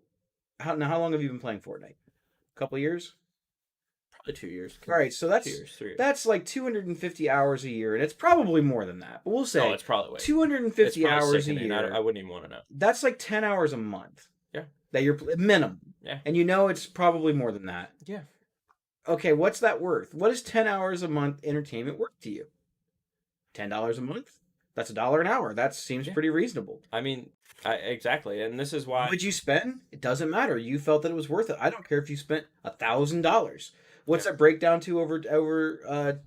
How long have you been playing Fortnite? A couple years? Probably 2 years. All right, so that's 2 years, 3 years. That's like 250 hours a year, and it's probably more than that. But we'll say it's probably 250 hours a year. I wouldn't even want to know. That's like 10 hours a month. Yeah. That you're minimum. Yeah. And it's probably more than that. Yeah. Okay, what's that worth? What is 10 hours a month entertainment worth to you? $10 a month? That's $1 an hour. That seems Yeah. pretty reasonable. I mean, exactly, and this is What why. would you spend? It doesn't matter. You felt that it was worth it. I don't care if you spent $1,000. What's Yeah. that break down to over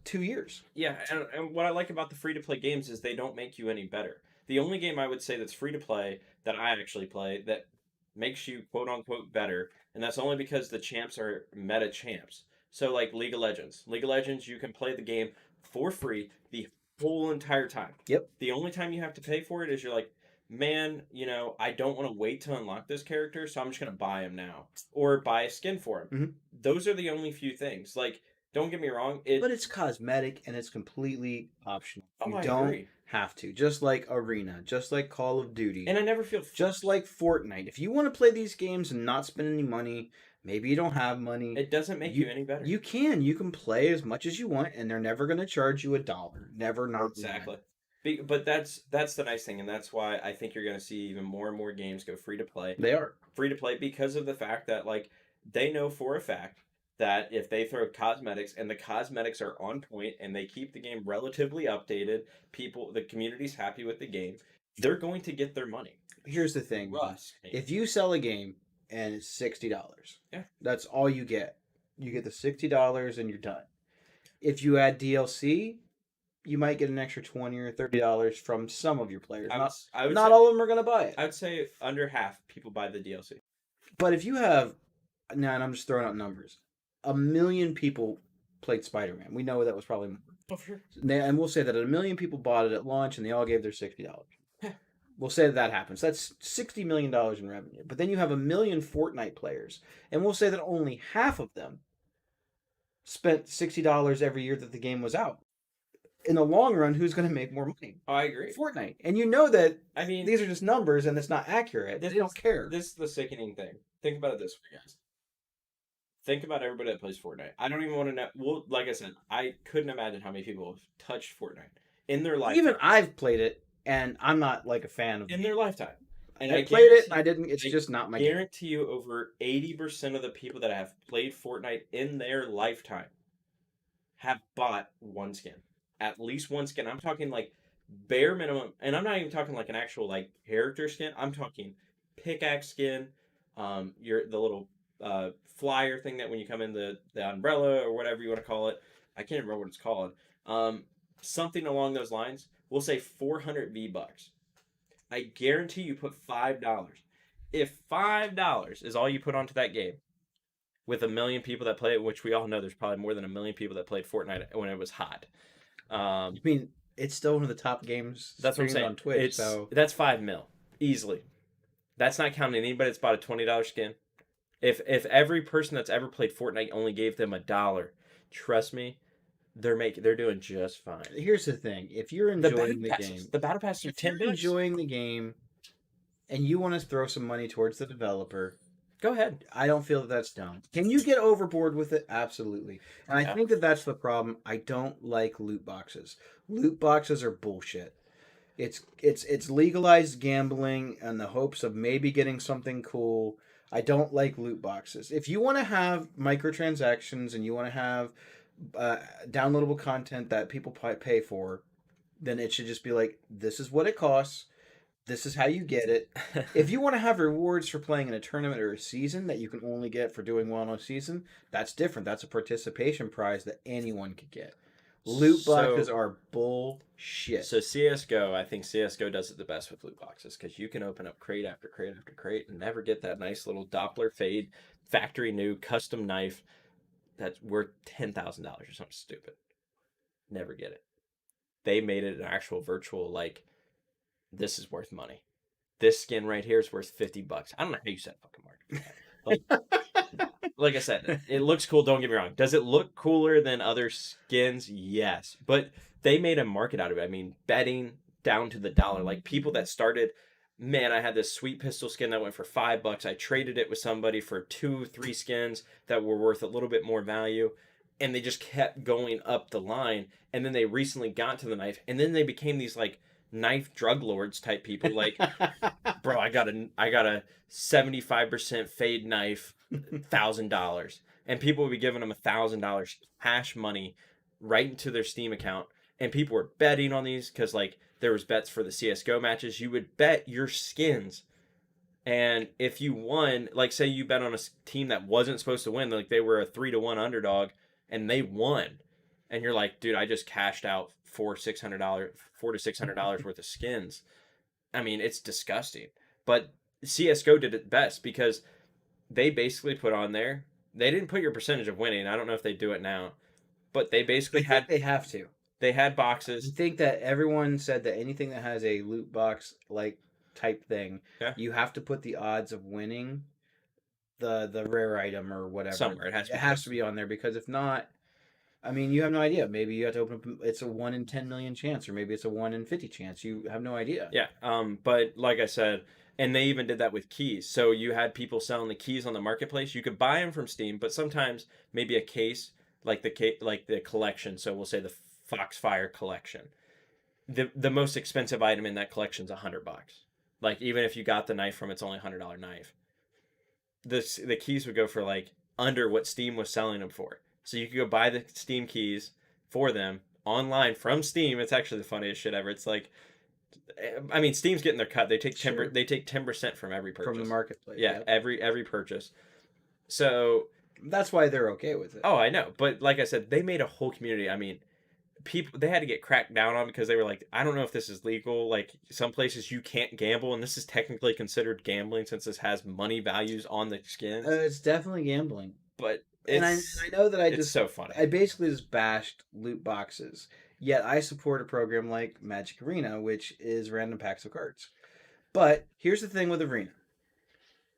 2 years? Yeah, and what I like about the free to play games is they don't make you any better. The only game I would say that's free to play that I actually play that makes you quote unquote better, and that's only because the champs are meta champs. So like League of Legends. League of Legends, you can play the game for free the whole entire time. Yep. The only time you have to pay for it is you're like, man, I don't want to wait to unlock this character, so I'm just gonna buy him now. Or buy a skin for him. Mhm. Those are the only few things. Like, don't get me wrong, But it's cosmetic and it's completely optional. You I don't agree. have to. Just like Arena, just like Call of Duty, And I never feel just like Fortnite. If you want to play these games and not spend any money, maybe you don't have money. it doesn't make you any better. You can play as much as you want, and they're never going to charge you $1. Never, not Exactly. But that's the nice thing, and that's why I think you're going to see even more and more games go free to play. They are. Free to play because of the fact that like they know for a fact that if they throw cosmetics and the cosmetics are on point and they keep the game relatively updated, the community's happy with the game, they're going to get their money. Here's the thing, Russ. if you sell a game and it's $60, Yeah. that's all you get. You get the $60 and you're done. If you add DLC, you might get an extra $20 or $30 from some of your players. I would Not say, all of them are going to buy it. I would say under half people buy the DLC. But if you have, now, and I'm just throwing out numbers, 1 million people played Spider-Man. We know that was probably more. Oh, sure. And we'll say that 1 million people bought it at launch and they all gave their $60. We'll say that happens. That's $60 million in revenue. But then you have 1 million Fortnite players. And we'll say that only half of them spent $60 every year that the game was out. In the long run, who's going to make more money? Oh, I agree. Fortnite. And you know that I mean, these are just numbers and it's not accurate. They don't care. This is the sickening thing. Think about it this way, guys. Think about everybody that plays Fortnite. I don't even want to know. Well, like I said, I couldn't imagine how many people have touched Fortnite in their lifetime. Even I've played it, and I'm not like a fan of in their lifetime. And I played it, and I didn't. It's just not my game. guarantee you, over 80% of the people that have played Fortnite in their lifetime have bought one skin, at least one skin. I'm talking like bare minimum, and I'm not even talking like an actual like character skin. I'm talking pickaxe skin, the little flyer thing that when you come in the umbrella or whatever you want to call it. I can't remember what it's called. Something along those lines. We'll say 400 V-Bucks. I guarantee you put $5. If $5 is all you put onto that game, with 1 million people that play it, which we all know there's probably more than 1 million people that played Fortnite when it was hot. I mean, it's still one of the top games. That's what I'm saying. On Twitch. So That's $5 million easily. That's not counting anybody that's bought a $20 skin. If every person that's ever played Fortnite only gave them $1, trust me, they're doing just fine. Here's the thing: if you're enjoying the game, the battle passes are if you're $10. enjoying the game, and you want to throw some money towards the developer, Go ahead. I don't feel that that's dumb. Can you get overboard with it? Absolutely. And I think that that's the problem. I don't like loot boxes. Loot boxes are bullshit. It's legalized gambling in the hopes of maybe getting something cool. I don't like loot boxes. If you want to have microtransactions and you want to have downloadable content that people pay for, then it should just be like, this is what it costs. This is how you get it. If you want to have rewards for playing in a tournament or a season that you can only get for doing well in a season, that's different. That's a participation prize that anyone could get. Loot boxes are bullshit. So CSGO, I think CSGO does it the best with loot boxes because you can open up crate after crate after crate and never get that nice little Doppler fade, factory new custom knife that's worth $10,000 or something stupid. Never get it. They made it an actual virtual, like, this is worth money. This skin right here is worth $50. I don't know how you set fucking market. Like I said, it looks cool. Don't get me wrong. Does it look cooler than other skins? Yes. But they made a market out of it. I mean, betting down to the dollar. Like people that started, man, I had this sweet pistol skin that went for $5. I traded it with somebody for 2-3 skins that were worth a little bit more value. And they just kept going up the line. And then they recently got to the knife. And then they became these like knife drug lords type people. Like, bro, I got a 75% fade knife, $1,000. and people would be giving them $1,000 cash money right into their Steam account, and people were betting on these because like there was bets for the CS:GO matches. You would bet your skins, and if you won, like say you bet on a team that wasn't supposed to win, like they were a 3-1 underdog, and they won, and you're like, dude, I just cashed out $400-$600 worth of skins. I mean, it's disgusting. But CS:GO did it best because they basically put on there. They didn't put your percentage of winning. I don't know if they do it now, but they basically had They have to. they had I boxes. think that everyone said that anything that has a loot box like type thing, Yeah. you have to put the odds of winning the rare item or whatever Somewhere. It has to be to be on there, because if not, I mean, you have no idea. Maybe you have to open up. It's a 1 in 10 million chance, or maybe it's a 1 in 50 chance. You have no idea. Yeah. But like I said, and they even did that with keys. So you had people selling the keys on the marketplace. You could buy them from Steam, but sometimes maybe a case like the collection. So we'll say the Foxfire collection. The most expensive item in that collection is $100. Like even if you got the knife from, it's only $100 knife. The keys would go for like under what Steam was selling them for. So you could go buy the Steam keys for them online from Steam. It's actually the funniest shit ever. It's like, I mean, Steam's getting their cut. They take 10%. Sure. They take 10% from every purchase. From the marketplace. Yeah, every purchase. So that's why they're okay with it. oh, I know, but like I said, they made a whole community. I mean, people they had to get cracked down on because they were like, I don't know if this is legal. Like some places you can't gamble, and this is technically considered gambling since this has money values on the skins. It's definitely gambling. But And I know that it's so funny. I basically just bashed loot boxes. Yet I support a program like Magic Arena, which is random packs of cards. But here's the thing with Arena.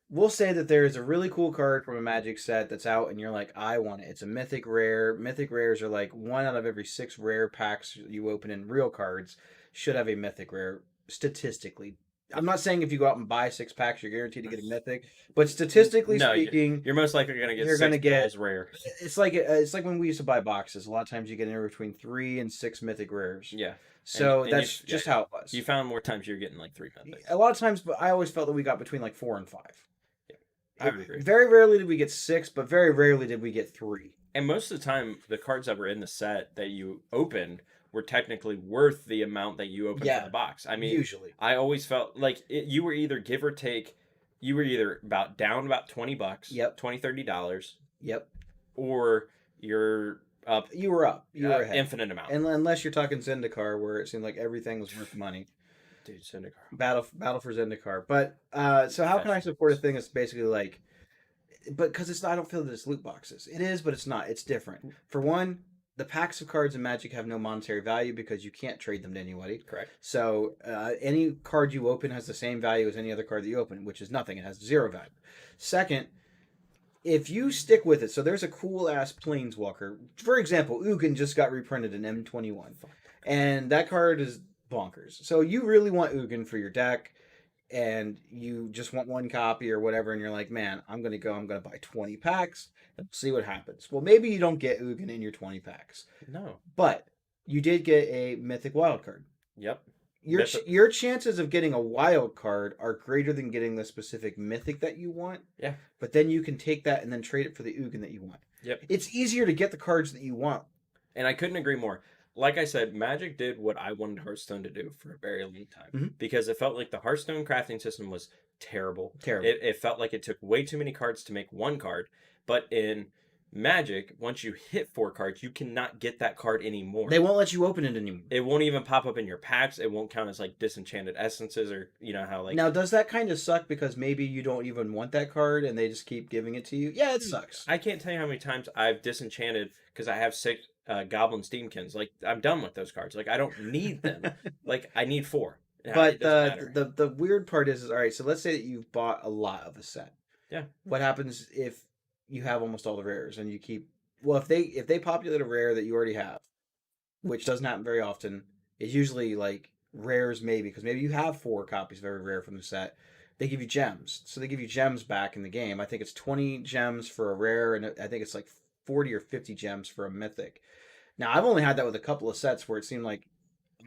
We'll say that there is a really cool card from a Magic set that's out, and you're like, I want it. It's a mythic rare. Mythic rares are like 1 out of every 6 rare packs you open in real cards should have a mythic rare, statistically. I'm not saying if you go out and buy 6 packs, you're guaranteed to get a mythic, but statistically No, speaking, You're most likely gonna get You're gonna get- balls rare. it's like when we used to buy boxes. A lot of times you get anywhere between 3 and 6 mythic rares. Yeah, So and that's you- just yeah, how it was. you found more times you're getting like 3 mythics. A lot of times, but I always felt that we got between like 4 and 5. I would agree. Very rarely did we get 6, but very rarely did we get 3. And most of the time, the cards that were in the set that you opened were technically worth the amount that you opened Yeah, from the box. I mean, Usually. I always felt like you were either give or take, you were either about down about $20, Yep. $20-$30, Yep. or you're up You were up. You were ahead. infinite amount. And unless you're talking Zendikar, where it seemed like everything was worth money. Dude, Zendikar. Battle for Zendikar. But so how can I support a thing that's basically like, but because it's not, I don't feel that it's loot boxes. It is, but it's not. It's different. For one, the packs of cards in Magic have no monetary value because you can't trade them to anybody. Correct. So any card you open has the same value as any other card that you open, which is nothing. It has 0 value. Second, if you stick with it, so there's a cool ass Planeswalker. For example, Ugin just got reprinted in M21, and that card is bonkers. So you really want Ugin for your deck, and you just want 1 copy or whatever, and you're like, man, I'm gonna buy 20 packs and see what happens. Well, maybe you don't get Ugin in your 20 packs, No. but you did get a mythic wild card. Yep. Your Mythic- your chances of getting a wild card are greater than getting the specific mythic that you want. Yeah. But then you can take that and then trade it for the Ugin that you want. Yep. It's easier to get the cards that you want. And I couldn't agree more. Like I said, Magic did what I wanted Hearthstone to do for a very long time Mhm. because it felt like the Hearthstone crafting system was terrible. Terrible. It felt like it took way too many cards to make 1 card. But in Magic, once you hit 4 cards, you cannot get that card anymore. They won't let you open it anymore. It won't even pop up in your packs. It won't count as like disenchanted essences or you know how like Now, does that kind of suck because maybe you don't even want that card and they just keep giving it to you? Yeah, it sucks. I can't tell you how many times I've disenchanted because I have 6 Goblin Steamkins. Like I'm done with those cards. Like I don't need them. Like I need 4. Yeah, But it doesn't matter. the weird part is, all right, so let's say that you've bought a lot of a set. Yeah. What happens if you have almost all the rares and you keep, well, if they populate a rare that you already have, which doesn't happen very often, it's usually like rares maybe, because maybe you have 4 copies of every rare from the set. They give you gems. So they give you gems back in the game. I think it's 20 gems for a rare, and I think it's like 40 or 50 gems for a mythic. Now, I've only had that with a couple of sets where it seemed like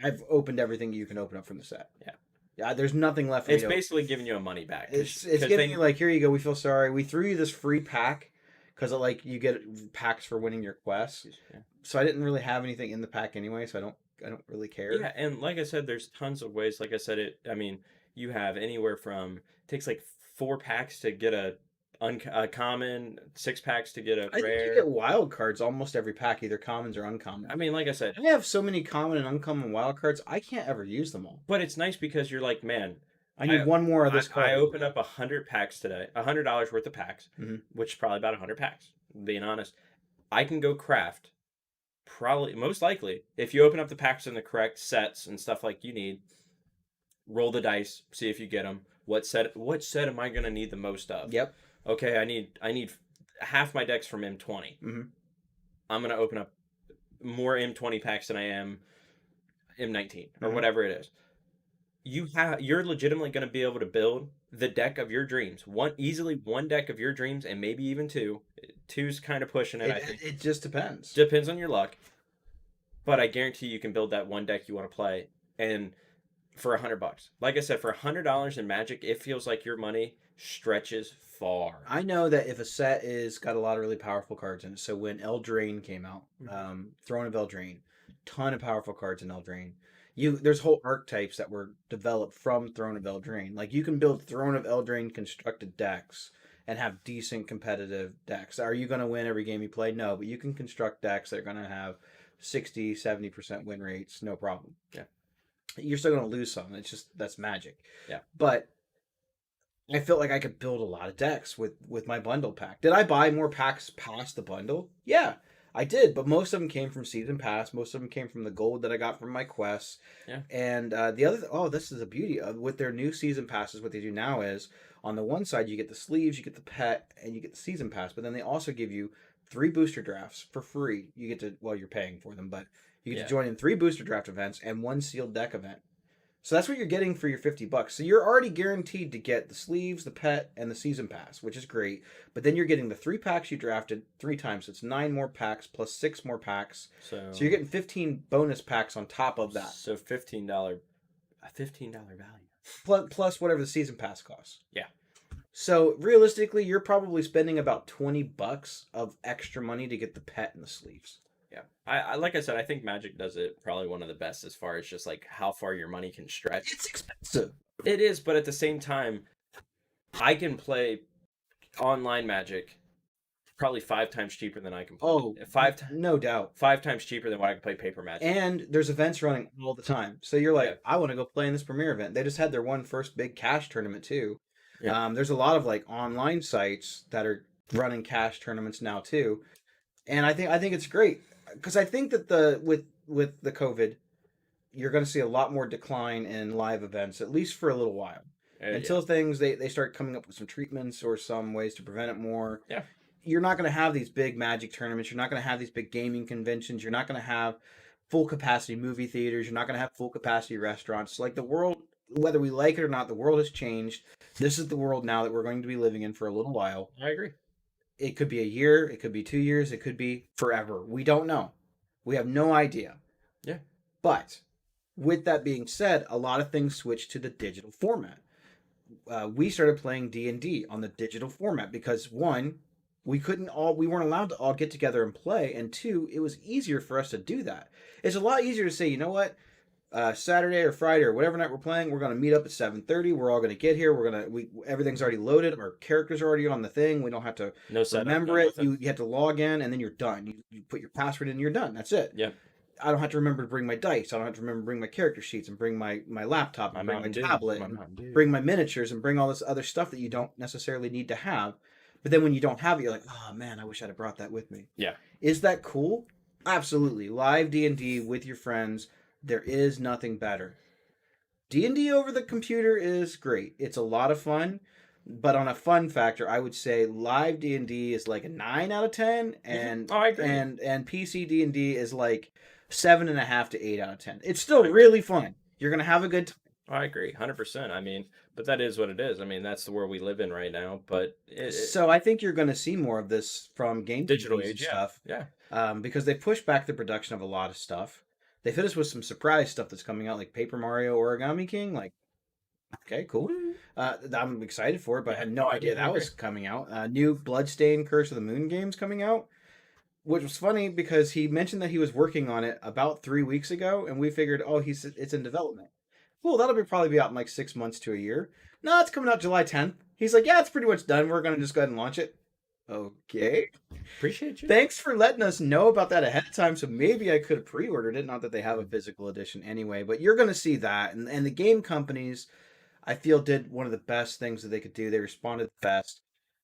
I've opened everything you can open up from the set. Yeah. Yeah, there's nothing left for It's me to basically giving you a money back. It's giving you like, here you go, we feel sorry. We threw you this free pack because like you get packs for winning your quests. Yeah. So I didn't really have anything in the pack anyway, so I don't really care. Yeah, and like I said, there's tons of ways. Like I said, I mean, you have anywhere from it takes like 4 packs to get a common, 6 packs to get a I think you rare. get wild cards almost every pack, either commons or uncommon. I mean, like I said, I have so many common and uncommon wild cards, I can't ever use them all. but it's nice because you're like, man, I need one more of this card. I opened up 100 packs today, $100 worth of packs, Mhm. which is probably about 100 packs. Being honest, I can go craft. Probably, most likely, if you open up the packs in the correct sets and stuff like you need, roll the dice, see if you get them. What set am I gonna need the most of? Yep. Okay, I need half my decks from M20. Mhm. I'm gonna open up more M20 packs than I am M19 or Mhm. whatever it is. You're legitimately gonna be able to build the deck of your dreams. One deck of your dreams, and maybe even two. Two's kind of pushing it, I think. It just depends. Depends on your luck. But I guarantee you can build that one deck you want to play, and for $100. Like I said, for $100 in Magic, it feels like your money stretches far. I know that if a set is got a lot of really powerful cards in it, so when Eldraine came out, Throne of Eldraine, ton of powerful cards in Eldraine. There's whole archetypes that were developed from Throne of Eldraine. Like you can build Throne of Eldraine constructed decks and have decent competitive decks. Are you going to win every game you play? No, but you can construct decks that are going to have 60, 70% win rates, no problem. Yeah. You're still going to lose some. That's Magic. Yeah. But I felt like I could build a lot of decks with my bundle pack. Did I buy more packs past the bundle? Yeah, I did, but most of them came from season pass. Most of them came from the gold that I got from my quests. Yeah. And this is the beauty of with their new season passes. What they do now is on the one side you get the sleeves, you get the pet, and you get the season pass. But then they also give you 3 booster drafts for free. You get to you're paying for them, but you get to join in 3 booster draft events and 1 sealed deck event. So that's what you're getting for your $50. So you're already guaranteed to get the sleeves, the pet, and the season pass, which is great. But then you're getting the 3 packs you drafted 3 times. So it's 9 more packs plus 6 more packs. So you're getting 15 bonus packs on top of that. So $15 value. Plus whatever the season pass costs. Yeah. So realistically, you're probably spending about $20 of extra money to get the pet and the sleeves. Yeah, I like I said, I think Magic does it probably one of the best as far as just like how far your money can stretch. It's expensive. It is, but at the same time, I can play online Magic probably 5 times cheaper than I can play. Oh, 5 no doubt. 5 times cheaper than what I can play paper Magic. And there's events running all the time. So you're like, Yeah. I want to go play in this premiere event. They just had their first big cash tournament too. Yeah. There's a lot of like online sites that are running cash tournaments now too. And I think it's great because I think that with the COVID, you're going to see a lot more decline in live events, at least for a little while, until things they start coming up with some treatments or some ways to prevent it more. Yeah. You're not going to have these big Magic tournaments. You're not going to have these big gaming conventions. You're not going to have full capacity movie theaters. You're not going to have full capacity restaurants. Like the world, whether we like it or not, the world has changed. This is the world now that we're going to be living in for a little while. I agree. It could be a year, it could be 2 years, it could be forever. We don't know. We have no idea. Yeah. But with that being said, a lot of things switched to the digital format. We started playing D&D on the digital format because one, we weren't allowed to all get together and play, and two, it was easier for us to do that. It's a lot easier to say, you know what? Saturday or Friday or whatever night we're playing, we're gonna meet up at 7:30. We're all gonna get here. Everything's already loaded. Our characters are already on the thing. We don't have to remember it. You have to log in and then you're done. You put your password in and you're done. That's it. Yeah. I don't have to remember to bring my dice. I don't have to remember to bring my character sheets and bring my laptop and bring my tablet and bring my miniatures and bring all this other stuff that you don't necessarily need to have. But then when you don't have it, you're like, oh man, I wish I'd have brought that with me. Yeah. Is that cool? Absolutely. Live D&D with your friends. There is nothing better. D&D over the computer is great. It's a lot of fun, but on a fun factor, I would say live D&D is like a 9 out of 10, and I agree. and PC D&D is like 7.5 to 8 out of 10. It's still really fun. You're gonna have a good time. I agree, 100%. I mean, but that is what it is. I mean, that's the world we live in right now. But So I think you're going to see more of this from game digital companies age and stuff. Yeah. Because they pushed back the production of a lot of stuff. They've hit us with some surprise stuff that's coming out, like Paper Mario Origami King. Like, okay, cool. I'm excited for it, but I had no I idea mean, I that agree. was coming out. New Bloodstained Curse of the Moon game's coming out, which was funny because he mentioned that he was working on it about 3 weeks ago, and we figured, oh, it's in development. Cool, that'll probably be out in like 6 months to a year. No, it's coming out July 10th. He's like, yeah, it's pretty much done. We're gonna just go ahead and launch it. Okay. Appreciate you. Thanks for letting us know about that ahead of time. So maybe I could have pre-ordered it. Not that they have a physical edition anyway, but you're gonna see that. And the game companies, I feel, did one of the best things that they could do. They responded fast.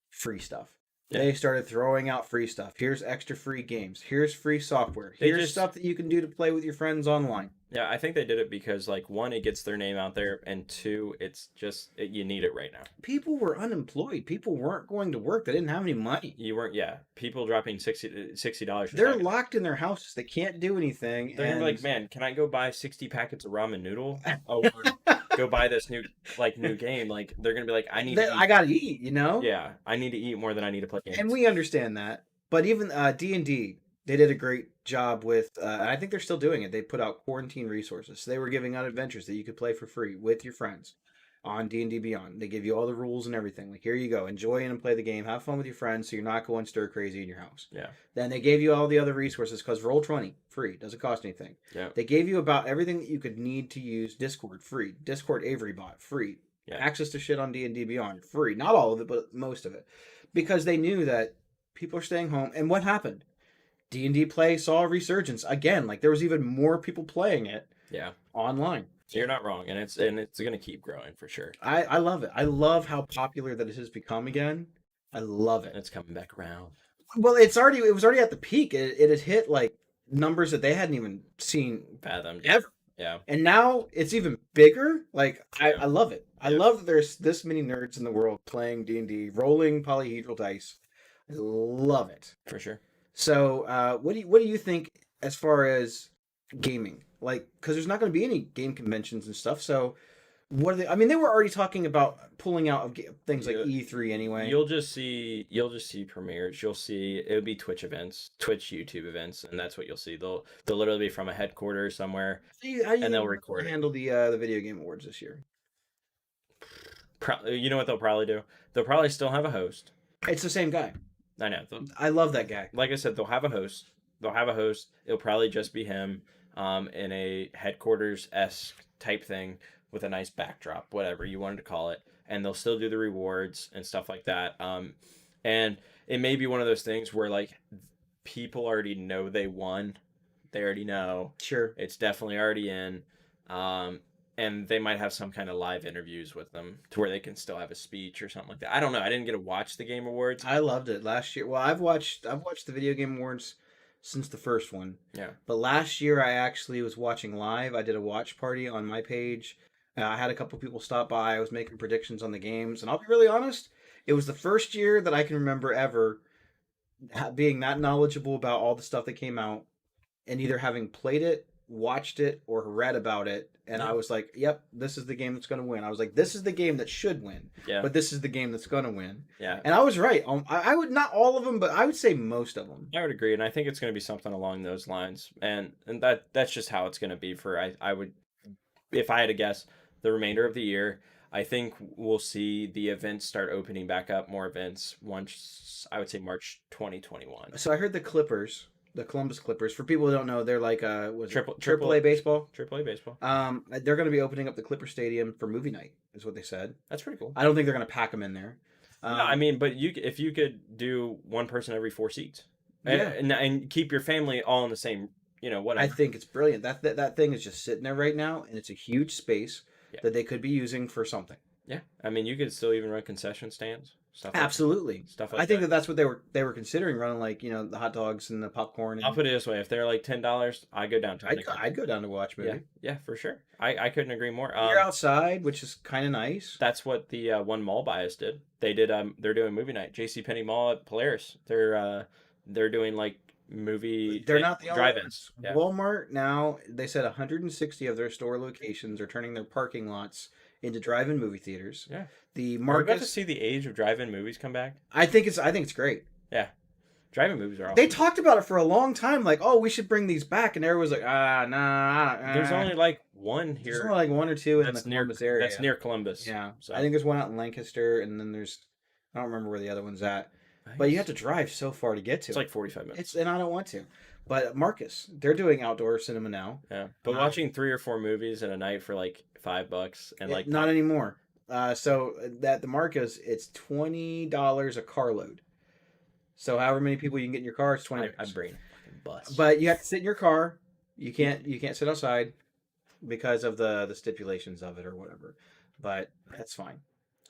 Free stuff. Yeah. They started throwing out free stuff. Here's extra free games. Here's free software. They Here's just- stuff that you can do to play with your friends online. Yeah, I think they did it because like one, it gets their name out there, and two, it's just you need it right now. People were unemployed. People weren't going to work. They didn't have any money. You weren't, yeah. People dropping $60. They're locked in their houses. They can't do anything. They're gonna be like, man, can I go buy 60 packets of ramen noodle? Oh, or go buy this new game. Like they're gonna be like, I need to eat. I gotta eat. You know. Yeah, I need to eat more than I need to play games. And we understand that. But even D&D, they did a great job with, and I think they're still doing it. They put out quarantine resources. So they were giving out adventures that you could play for free with your friends on D&D Beyond. They give you all the rules and everything. Like, here you go. Enjoy and play the game. Have fun with your friends so you're not going stir crazy in your house. Yeah. Then they gave you all the other resources because Roll20, free. Doesn't cost anything. Yeah. They gave you about everything that you could need to use Discord, free. Discord Avery bot, free. Yeah. Access to shit on D&D Beyond, free. Not all of it, but most of it. Because they knew that people are staying home. And what happened? D&D play saw a resurgence again. Like there was even more people playing it Yeah. online. So you're not wrong, and it's gonna keep growing for sure. I love it. I love how popular that it has become again. I love And it. it's coming back around. Well, it was already at the peak. It had hit like numbers that they hadn't even seen Fathomed. ever. Yeah. And now it's even bigger. Like I love it. I Yeah. love that there's this many nerds in the world playing D&D, rolling polyhedral dice. I love it. For sure. So, what do you think as far as gaming? Like, because there's not going to be any game conventions and stuff. So, what are they? I mean, they were already talking about pulling out of things like Yeah. E3 anyway. You'll just see premieres. You'll see it'll be Twitch events, Twitch YouTube events, and that's what you'll see. They'll literally be from a headquarters somewhere. How do you and they'll record it. handle the video game awards this year? You know what they'll probably do? They'll probably still have a host. It's the same guy. I know. I love that guy. Like I said, they'll have a host. It'll probably just be him, in a headquarters-esque type thing with a nice backdrop, whatever you wanted to call it. And they'll still do the rewards and stuff like that. And it may be one of those things where like people already know they won. They already know. Sure. It's definitely already in. And they might have some kind of live interviews with them to where they can still have a speech or something like that. I don't know. I didn't get to watch the Game Awards. I loved it last year. Well, I've watched the video game awards since the first one. Yeah. But last year I actually was watching live. I did a watch party on my page. I had a couple people stop by. I was making predictions on the games, and I'll be really honest. It was the first year that I can remember ever being that knowledgeable about all the stuff that came out, and either having played it, watched it, or read about it. And I was like, "Yep, this is the game that's going to win." I was like, "This is the game that should win, Yeah. but this is the game that's going to win." Yeah. And I was right. I would not all of them, but I would say most of them. I would agree, and I think it's going to be something along those lines, and that's just how it's going to be for I would, if I had to guess, the remainder of the year. I think we'll see the events start opening back up, more events once I would say March 2021. So I heard the Clippers, the Columbus Clippers. For people who don't know, they're like Triple A baseball. AAA baseball. They're going to be opening up the Clipper Stadium for movie night, is what they said. That's pretty cool. I don't think they're going to pack them in there. No, I mean, but if you could do one person every 4 seats, Yeah. and keep your family all in the same, whatever. I think it's brilliant. That thing is just sitting there right now, and it's a huge space that they could be using for something. Yeah, I mean, you could still even run concession stands, stuff. Like Absolutely. stuff like I think that. that's what they were considering, running, like, the hot dogs and the popcorn. And I'll put it this way: if they're like $10, I go down to. I'd go down to watch a movie. Yeah, for sure. I couldn't agree more. You're outside, which is kind of nice. That's what the one mall bias did. They did. They're doing movie night. JCPenney Mall at Polaris. They're doing like movie. They're not the only drive-ins. ones. Yeah. Walmart now, they said 160 of their store locations are turning their parking lots into drive-in movie theaters. Yeah. The We're about to Marcus, see the age of drive-in movies come back. I think it's great. Yeah, drive-in movies are awesome. They talked about it for a long time, like, oh, we should bring these back, and everyone was like, nah. There's only like one There's here. only like one or two in the That's near Columbus area. That's near Columbus. Yeah, So I think there's one out in Lancaster, and then I don't remember where the other one's at. But you have to drive so far to get to It's it. like 45 minutes. And I don't want to. But Marcus, they're doing outdoor cinema now. Yeah, but watching 3 or 4 movies in a night for like $5 and like Not anymore. So at the Marcus, it's $20 a carload. So however many people you can get in your car, it's 20. I bring a fucking bus. But you have to sit in your car. You can't sit outside because of the stipulations of it or whatever. But that's fine.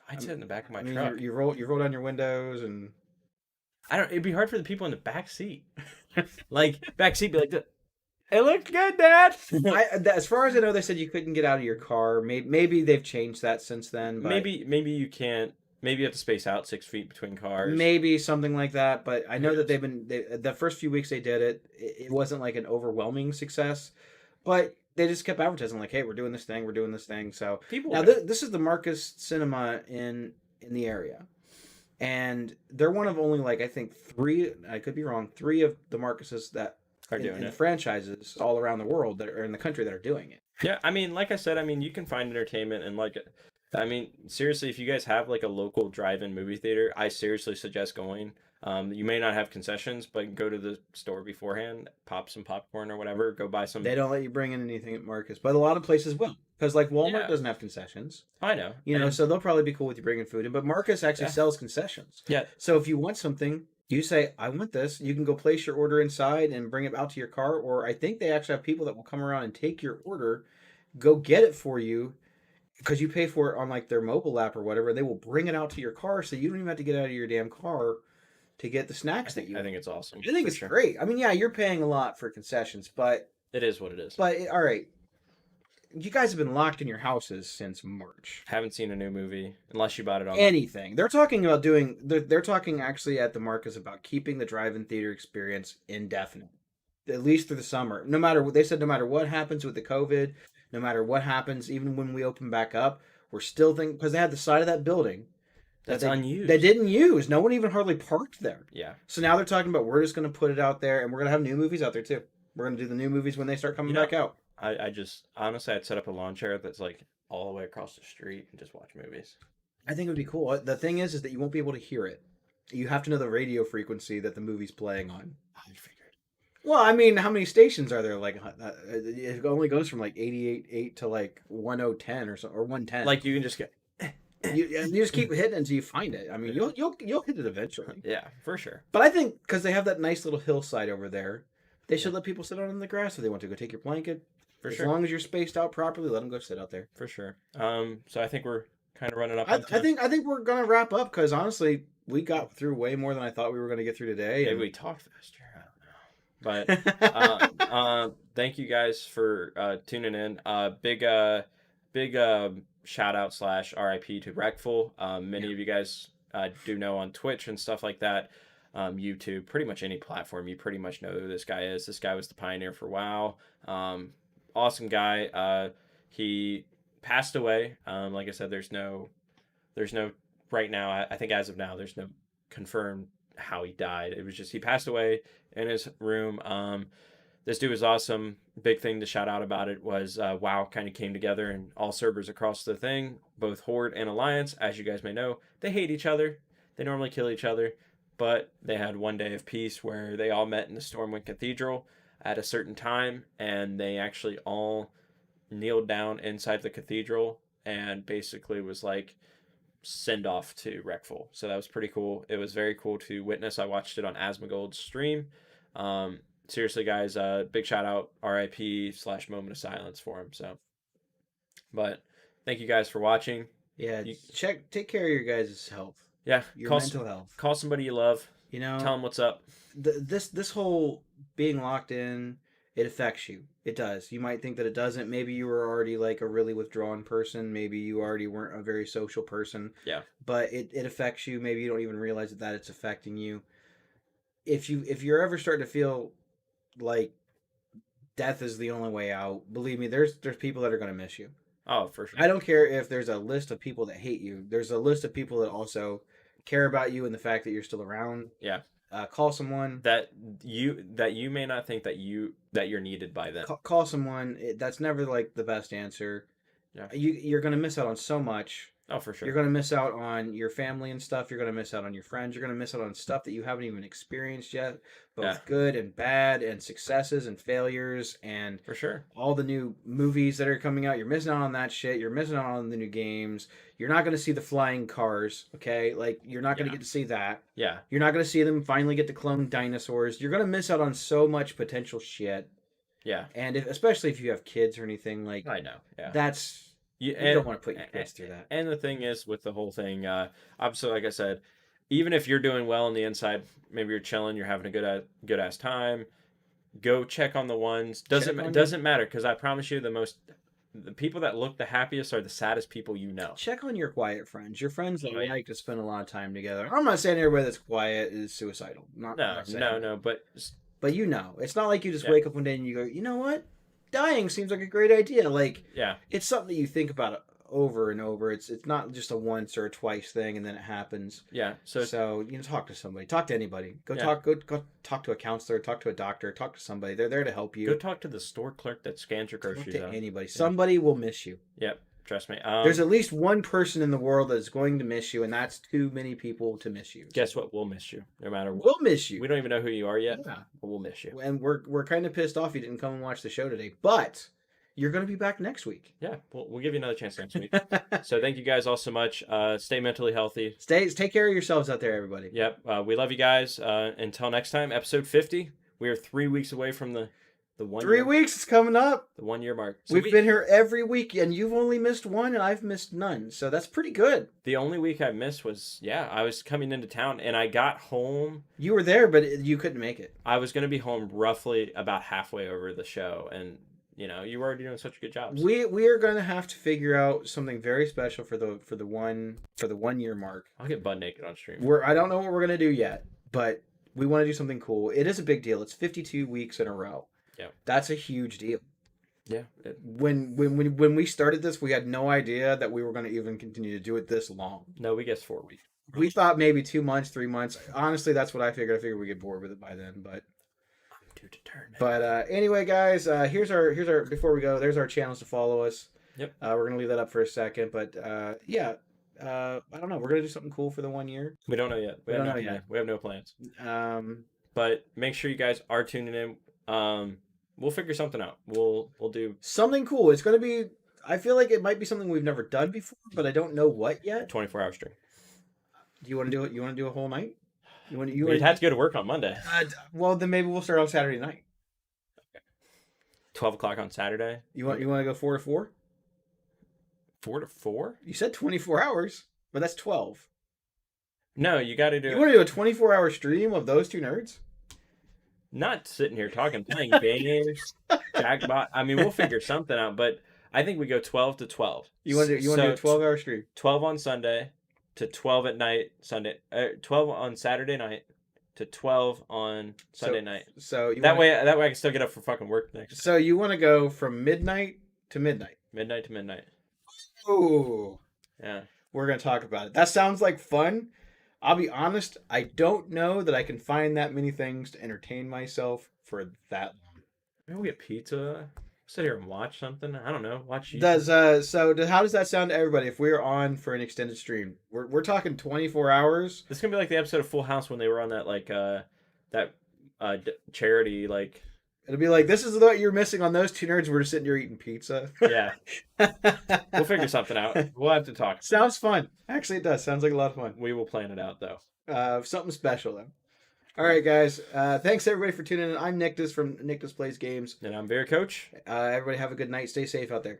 I'd sit in the back of my I mean, truck. you roll down your windows and I don't. It'd be hard for the people in the back seat. Like back seat, be like, "It looked good, Dad." as far as I know, they said you couldn't get out of your car. Maybe they've changed that since then. But maybe you can't. Maybe you have to space out 6 feet between cars. maybe something like that. But I know that the first few weeks they did it. It wasn't like an overwhelming success, but they just kept advertising like, "Hey, we're doing this thing. We're doing this thing." So People now this is the Marcus Cinema in the area. And they're one of only like I think 3. I could be wrong. 3 of the Marcuses that are doing in it. franchises all around the world that are in the country that are doing it. Yeah, I mean, like I said, I mean, you can find entertainment and like, I mean, seriously, if you guys have like a local drive-in movie theater, I seriously suggest going. You may not have concessions, but go to the store beforehand, pop some popcorn or whatever, go buy some. They don't let you bring in anything at Marcus, but a lot of places will, because like Walmart Yeah. doesn't have concessions. I know. You know, And- so they'll probably be cool with you bringing food in. But Marcus actually Yeah. sells concessions. Yeah. So if you want something, you say, "I want this." You can go place your order inside and bring it out to your car. Or I think they actually have people that will come around and take your order, go get it for you, because you pay for it on like their mobile app or whatever. They will bring it out to your car, so you don't even have to get out of your damn car to get the snacks that you I want. think it's awesome. I think for it's sure. great. I mean, yeah, you're paying a lot for concessions, but It is what it is. all right. You guys have been locked in your houses since March. Haven't seen a new movie unless you bought it on. Anything. They're talking about doing. They're talking actually at the Marcus about keeping the drive-in theater experience indefinite, at least through the summer. No matter what they said, no matter what happens with the COVID, no matter what happens, even when we open back up, we're still thinking because they had the side of that building That's they, unused. They didn't use. No one even hardly parked there. Yeah. So now they're talking about we're just going to put it out there, and we're going to have new movies out there too. We're going to do the new movies when they start coming back out. I just honestly, I'd set up a lawn chair that's like all the way across the street and just watch movies. I think it would be cool. The thing is that you won't be able to hear it. You have to know the radio frequency that the movie's playing on. I figured. Well, I mean, how many stations are there? Like, it only goes from like 88.8 to like 1010 or so, or 110. Like you can just get. you just keep hitting it until you find it. I mean, you'll hit it eventually. Yeah, for sure. But I think because they have that nice little hillside over there, they should let people sit out on the grass if they want to. Go take your blanket. For As sure. long as you're spaced out properly, let them go sit out there. For sure. So I think we're kind of running up. I on time. think we're gonna wrap up because honestly, we got through way more than I thought we were gonna get through today. Maybe we talked faster. I don't know. But thank you guys for tuning in. Big shout out / RIP to Wreckful. Many of you guys do know on Twitch and stuff like that. YouTube, pretty much any platform, you pretty much know who this guy is. This guy was the pioneer for WoW. Awesome guy. He passed away. Like I said, there's no right now. I think as of now, there's no confirmed how he died. It was just he passed away in his room. This dude was awesome. Big thing to shout out about it was WoW kind of came together and all servers across the thing, both Horde and Alliance, as you guys may know, they hate each other. They normally kill each other, but they had one day of peace where they all met in the Stormwind Cathedral at a certain time, and they actually all kneeled down inside the cathedral and basically was like send off to Wreckful. So that was pretty cool. It was very cool to witness. I watched it on Asmongold's stream. Seriously, guys, big shout out, RIP / moment of silence for him. So, but thank you guys for watching. Yeah, take care of your guys' health. Yeah, Your call mental health. Call somebody you love. You know, Tell them what's up. This whole being locked in, it affects you. It does. You might think that it doesn't. Maybe you were already like a really withdrawn person. Maybe you already weren't a very social person. Yeah. But it affects you. Maybe you don't even realize that it's affecting you. If you're ever starting to feel like death is the only way out, believe me, there's people that are going to miss you. Oh, for sure. I don't care if there's a list of people that hate you. There's a list of people that also care about you and the fact that you're still around. Yeah. Call someone. that you may not think that you're needed by them. Call someone. That's never like the best answer. Yeah. You're gonna miss out on so much. Oh, for sure. You're gonna miss out on your family and stuff. You're gonna miss out on your friends. You're gonna miss out on stuff that you haven't even experienced yet, both Yeah. good and bad, and successes and failures, and For sure. all the new movies that are coming out. You're missing out on that shit. You're missing out on the new games. You're not gonna see the flying cars. Okay, like you're not gonna Yeah. get to see that. Yeah. You're not gonna see them finally get to clone dinosaurs. You're gonna miss out on so much potential shit. Yeah. And especially if you have kids or anything, like I know. Yeah. that's you don't want to put your kids through that. And the thing is with the whole thing, obviously, like I said, even if you're doing well on the inside, maybe you're chilling, you're having a good ass time. Go check on the ones. Doesn't matter, because I promise you, the people that look the happiest are the saddest people you know. Check on your quiet friends. Your friends that Right. like to spend a lot of time together. I'm not saying everybody that's quiet is suicidal. I'm not saying that. No. But But you know, it's not like you just Yeah. wake up one day and you go, you know what? Dying seems like a great idea. Like yeah, it's something that you think about over and over. It's not just a once or a twice thing and then it happens. yeah. So you know, talk to somebody, talk to anybody. Go Yeah. talk to a counselor, talk to a doctor, talk to somebody. They're there to help you. go talk to the store clerk that scans your Talk groceries to out. anybody. Somebody will miss you. Yep, trust me. There's at least one person in the world that's going to miss you, and that's too many people to miss you. guess what? We'll miss you no matter what. We'll miss you. We don't even know who you are yet, Yeah. but we'll miss you. And we're kind of pissed off you didn't come and watch the show today, but you're going to be back next week. Yeah, we'll give you another chance next week. So thank you guys all so much. Stay mentally healthy. Take care of yourselves out there, everybody. Yep. We love you guys. Until next time, episode 50. We are 3 weeks away from the 1 3 year, weeks is coming up. the 1 year mark. So We've been here every week, and you've only missed one, and I've missed none. So that's pretty good. the only week I missed was I was coming into town and I got home. You were there, but you couldn't make it. I was gonna be home roughly about halfway over the show, and you were already doing such a good job. We are going to have to figure out something very special for the 1 year mark. I'll get butt naked on stream. I don't know what we're going to do yet, but we want to do something cool. It is a big deal. It's 52 weeks in a row. Yeah. That's a huge deal. Yeah. When we started this, we had no idea that we were going to even continue to do it this long. No, we guess 4 weeks. We thought maybe 2 months, 3 months. Honestly, that's what I figured. I figured we get bored with it by then, but I'm too determined. But anyway, guys, here's our before we go. There's our channels to follow us. Yep. We're gonna leave that up for a second, but yeah. I don't know. We're gonna do something cool for the 1 year. We don't know yet. We don't have know no plan. yet. We have no plans. Um, But make sure you guys are tuning in. We'll figure something out. We'll do something cool. It's gonna be. I feel like it might be something we've never done before, but I don't know what yet. 24-hour stream. Do you want to do it? You want to do a whole night? You We'd have to go to work on Monday. Well, then maybe we'll start on Saturday night. 12 o'clock on Saturday. You want to go 4 to 4? 4 to 4? You said 24 hours, but that's 12. No, you got to do You it. want to do a 24-hour stream of those two nerds? Not sitting here talking, playing games, jackpot. I mean, we'll figure something out, but I think we go 12 to 12. You want to do a 12-hour stream? 12 on Sunday to 12 at night Sunday. 12 on Saturday night to 12 on Sunday night. So That way I can still get up for fucking work next. So you want to go from midnight to midnight? Midnight to midnight. Ooh, Yeah. we're gonna talk about it. That sounds like fun. I'll be honest. I don't know that I can find that many things to entertain myself for that long. Maybe we'll get pizza. Sit here and watch something. I don't know. Watch you. How does that sound to everybody if we're on for an extended stream? We're talking 24 hours. This is gonna be like the episode of Full House when they were on that charity like. It'll be like, this is what you're missing on those two nerds. We're just sitting here eating pizza. Yeah. We'll figure something out. We'll have to talk. Sounds fun. Actually, it does. Sounds like a lot of fun. We will plan it out though. Something special though. All right, guys. Thanks everybody for tuning in. I'm Nictus from Nictus Plays Games. And I'm Vera Coach. Everybody have a good night. Stay safe out there.